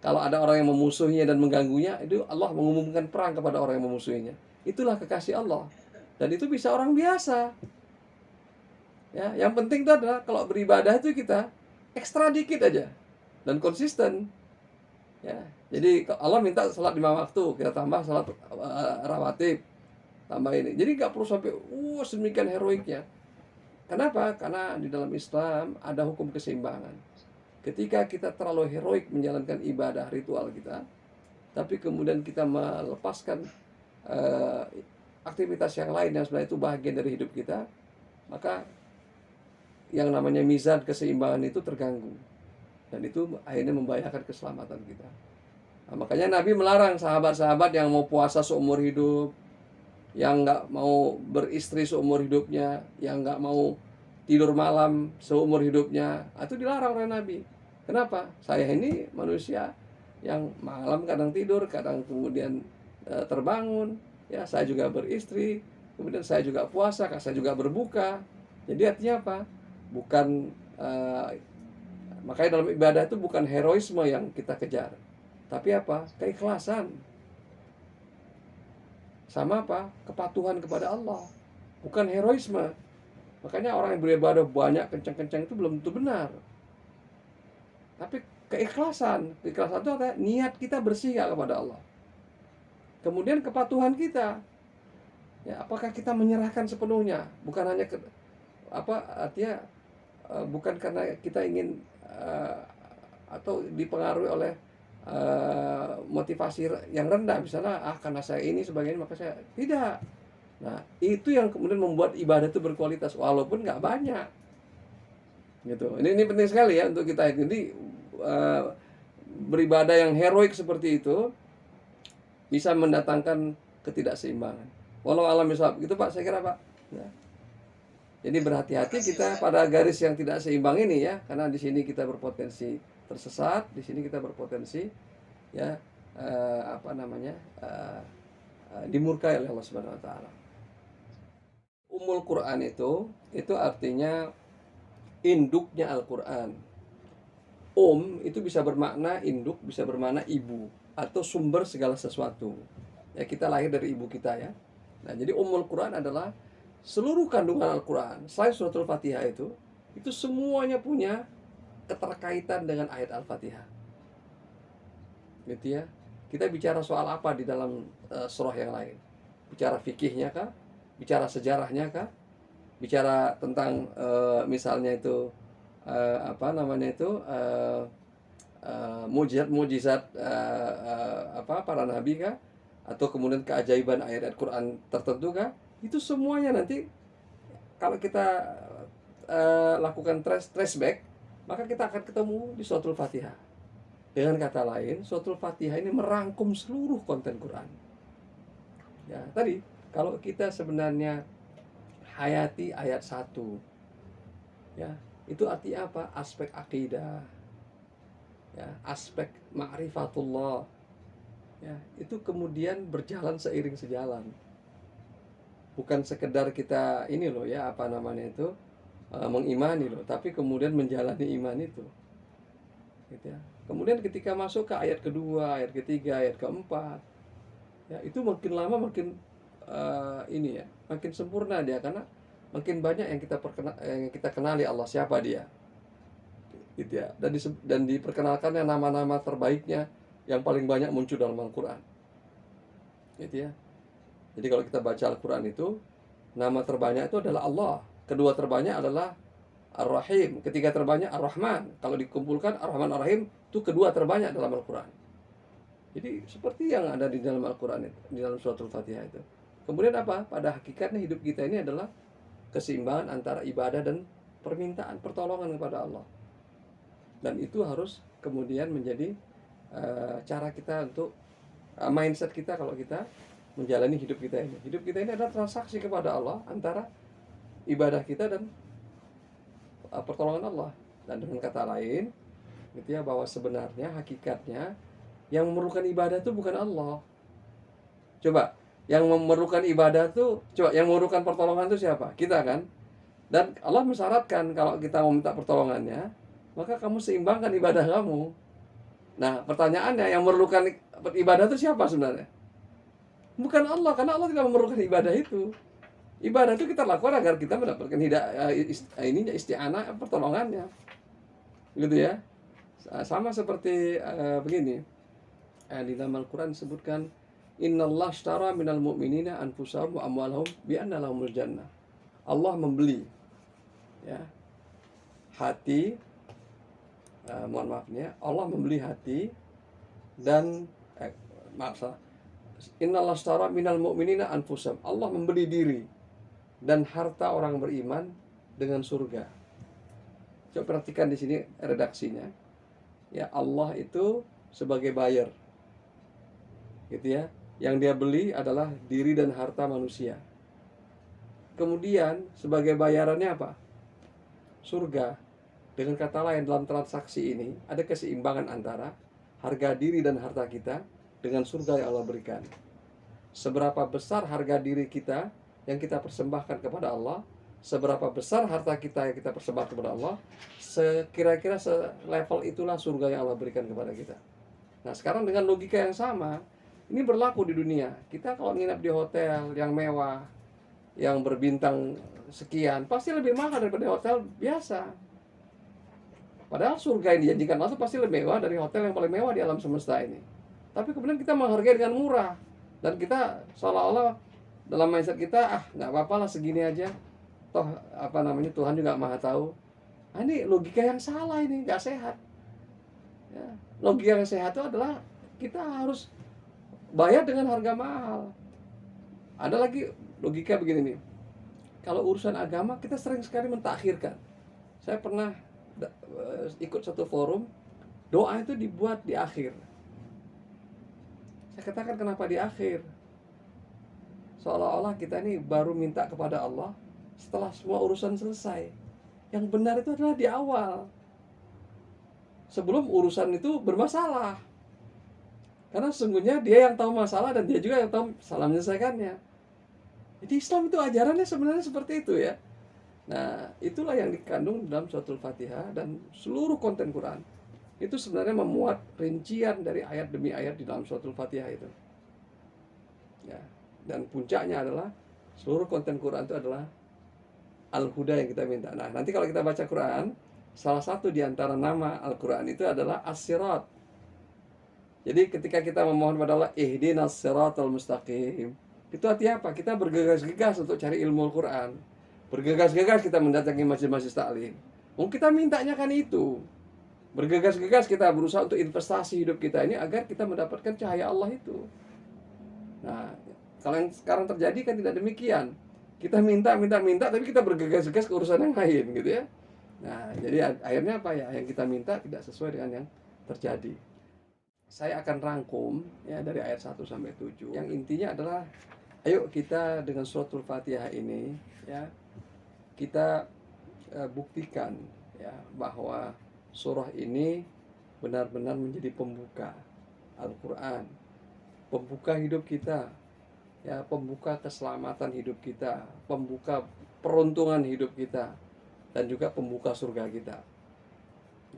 Kalau ada orang yang memusuhinya dan mengganggunya, itu Allah mengumumkan perang kepada orang yang memusuhinya. Itulah kekasih Allah. Dan itu bisa orang biasa. Ya, yang penting itu adalah kalau beribadah itu kita ekstra dikit aja dan konsisten. Ya, jadi Allah minta salat 5 waktu, kita tambah salat rawatib, tambah ini. Jadi nggak perlu sampai sedemikian heroiknya. Kenapa? Karena di dalam Islam ada hukum keseimbangan. Ketika kita terlalu heroik menjalankan ibadah ritual kita, tapi kemudian kita melepaskan aktivitas yang lain yang sebenarnya itu bagian dari hidup kita, maka yang namanya mizan keseimbangan itu terganggu. Dan itu akhirnya membahayakan keselamatan kita. Nah, makanya Nabi melarang sahabat-sahabat yang mau puasa seumur hidup, yang nggak mau beristri seumur hidupnya, yang nggak mau tidur malam seumur hidupnya, itu dilarang oleh Nabi. Kenapa? Saya ini manusia yang malam kadang tidur, kadang kemudian terbangun. Ya, saya juga beristri, kemudian saya juga puasa, saya juga berbuka. Jadi artinya apa? Bukan makanya dalam ibadah itu bukan heroisme yang kita kejar, tapi apa? Keikhlasan. Sama apa? Kepatuhan kepada Allah. Bukan heroisme. Makanya orang yang beribadah banyak, kencang-kencang itu belum tentu benar. Tapi keikhlasan. Keikhlasan itu apa? Niat kita bersih kepada Allah. Kemudian kepatuhan kita. Ya, apakah kita menyerahkan sepenuhnya? Bukan hanya artinya bukan karena kita ingin atau dipengaruhi oleh motivasi yang rendah, misalnya karena saya ini sebagainya maka saya tidak. Nah, itu yang kemudian membuat ibadah itu berkualitas walaupun nggak banyak. Gitu. Ini penting sekali ya untuk kita. Jadi beribadah yang heroik seperti itu bisa mendatangkan ketidakseimbangan. Walau alam misal gitu Pak, saya kira Pak. Ya. Jadi berhati-hati kita pada garis yang tidak seimbang ini ya, karena di sini kita berpotensi tersesat, di sini kita berpotensi ya dimurkai oleh Allah Subhanahu wa taala. Ummul Quran itu artinya induknya Al-Qur'an. Itu bisa bermakna induk, bisa bermakna ibu atau sumber segala sesuatu. Ya, kita lahir dari ibu kita ya. Nah, jadi Ummul Quran adalah seluruh kandungan Al-Quran. Selain suratul Fatihah itu semuanya punya keterkaitan dengan ayat Al-Fatihah. Gitu ya. Kita bicara soal apa di dalam surah yang lain? Bicara fikihnya kah? Bicara sejarahnya kah? Bicara tentang misalnya itu mujizat para nabi kah? Atau kemudian keajaiban ayat Al-Quran tertentu kah? Itu semuanya nanti kalau kita lakukan traceback, maka kita akan ketemu di suratul Fatihah. Dengan kata lain, suratul Fatihah ini merangkum seluruh konten Quran. Ya, tadi kalau kita sebenarnya hayati ayat 1, ya, itu artinya apa? Aspek akidah, ya, aspek ma'rifatullah, ya, itu kemudian berjalan seiring sejalan. Bukan sekedar kita ini loh ya mengimani loh, tapi kemudian menjalani iman itu, gitu ya. Kemudian ketika masuk ke ayat kedua, ayat ketiga, ayat keempat, ya itu makin lama makin makin sempurna dia, karena makin banyak yang kita kenali Allah siapa dia, gitu ya. Dan diperkenalkannya nama-nama terbaiknya yang paling banyak muncul dalam Al-Quran, gitu ya. Jadi kalau kita baca Al-Quran itu, nama terbanyak itu adalah Allah, kedua terbanyak adalah Ar-Rahim, ketiga terbanyak Ar-Rahman. Kalau dikumpulkan Ar-Rahman Ar-Rahim itu kedua terbanyak dalam Al-Quran. Jadi seperti yang ada di dalam Al-Quran itu, di dalam suratul Fatihah itu. Kemudian apa? Pada hakikatnya hidup kita ini adalah keseimbangan antara ibadah dan permintaan pertolongan kepada Allah. Dan itu harus kemudian menjadi cara kita untuk mindset kita kalau kita menjalani hidup kita ini. Hidup kita ini adalah transaksi kepada Allah antara ibadah kita dan pertolongan Allah. Dan dengan kata lain, gitu ya, bahwa sebenarnya hakikatnya yang memerlukan ibadah itu bukan Allah. Coba, yang memerlukan ibadah itu, yang memerlukan pertolongan itu siapa? Kita kan? Dan Allah mensyaratkan kalau kita mau minta pertolongannya, maka kamu seimbangkan ibadah kamu. Nah, pertanyaannya, yang memerlukan ibadah itu siapa sebenarnya? Bukan Allah, karena Allah tidak memerlukan ibadah itu. Ibadah itu kita lakukan agar kita mendapatkan isti'anah, pertolongannya. Gitu ya. Sama seperti begini. Di dalam Al-Quran disebutkan, Innallaha ashtara minal mu'minina anfusahum wa amwalahum bi'anna lahumul jannah. Allah membeli, ya, hati, Allah membeli hati dan Innallaha ashtara minal mu'minina anfusahum. Allah membeli diri dan harta orang beriman dengan surga. Coba perhatikan di sini redaksinya. Ya, Allah itu sebagai buyer, gitu ya. Yang dia beli adalah diri dan harta manusia. Kemudian sebagai bayarannya apa? Surga. Dengan kata lain, dalam transaksi ini ada keseimbangan antara harga diri dan harta kita dengan surga yang Allah berikan. Seberapa besar harga diri kita yang kita persembahkan kepada Allah, seberapa besar harta kita yang kita persembahkan kepada Allah, kira-kira selevel itulah surga yang Allah berikan kepada kita. Nah, sekarang dengan logika yang sama, ini berlaku di dunia. Kita kalau nginap di hotel yang mewah, yang berbintang sekian, pasti lebih mahal daripada hotel biasa. Padahal surga yang dijanjikan Allah pasti lebih mewah dari hotel yang paling mewah di alam semesta ini. Tapi kemudian kita menghargai dengan murah. Dan kita seolah-olah dalam mindset kita, nggak apa-apa lah segini aja. Toh Tuhan juga maha tahu. Ini logika yang salah, ini nggak sehat. Ya, logika yang sehat itu adalah kita harus bayar dengan harga mahal. Ada lagi logika begini nih. Kalau urusan agama kita sering sekali mentakhirkan. Saya pernah ikut satu forum, doa itu dibuat di akhir. Saya katakan, kenapa di akhir? Seolah-olah kita ini baru minta kepada Allah setelah semua urusan selesai. Yang benar itu adalah di awal, sebelum urusan itu bermasalah. Karena sesungguhnya dia yang tahu masalah dan dia juga yang tahu salah menyelesaikannya. Jadi Islam itu ajarannya sebenarnya seperti itu ya. Nah, itulah yang dikandung dalam suratul Fatihah dan seluruh konten Quran. Itu sebenarnya memuat rincian dari ayat demi ayat di dalam suratul Fatihah itu. Ya, dan puncaknya adalah seluruh konten Quran itu adalah Al-Huda yang kita minta. Nah, nanti kalau kita baca Quran, salah satu di antara nama Al-Quran itu adalah As-Sirat. Jadi ketika kita memohon kepada Allah, ihdinas siratal mustaqim, itu artinya apa? Kita bergegas-gegas untuk cari ilmu Al-Quran. Bergegas-gegas kita mendatangi masjid-masjid taklim. Kita mintanya kan itu. Bergegas-gegas kita berusaha untuk investasi hidup kita ini agar kita mendapatkan cahaya Allah itu. Nah, kalau yang sekarang terjadi kan tidak demikian. Kita minta, tapi kita bergegas-gegas ke urusan yang lain, gitu ya. Nah, jadi akhirnya apa ya? Yang kita minta tidak sesuai dengan yang terjadi. Saya akan rangkum ya dari ayat 1 sampai 7. Yang intinya adalah, ayo kita dengan suratul Fatihah ini ya, kita buktikan ya bahwa surah ini benar-benar menjadi pembuka Al-Quran, pembuka hidup kita ya, pembuka keselamatan hidup kita, pembuka peruntungan hidup kita, dan juga pembuka surga kita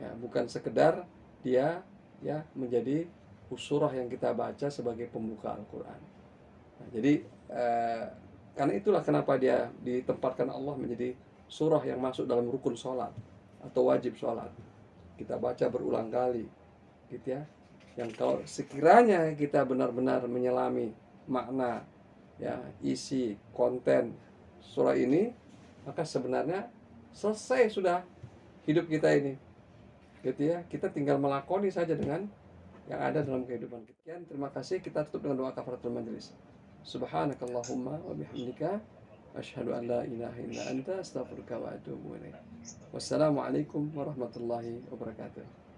ya. Bukan sekedar dia ya menjadi surah yang kita baca sebagai pembuka Al-Quran. Nah, jadi Karena itulah kenapa dia ditempatkan Allah menjadi surah yang masuk dalam rukun sholat atau wajib sholat. Kita baca berulang kali, gitu ya. Yang kalau sekiranya kita benar-benar menyelami makna, ya, isi konten surah ini, maka sebenarnya selesai sudah hidup kita ini, gitu ya. Kita tinggal melakoni saja dengan yang ada dalam kehidupan kita. Sekian, terima kasih. Kita tutup dengan doa kafaratul majelis. Subhanakallahumma wa bihamdika asyhadu an la ilaha illa anta astaghfiruka wa atubu ilaik. Wassalamualaikum warahmatullahi wabarakatuh.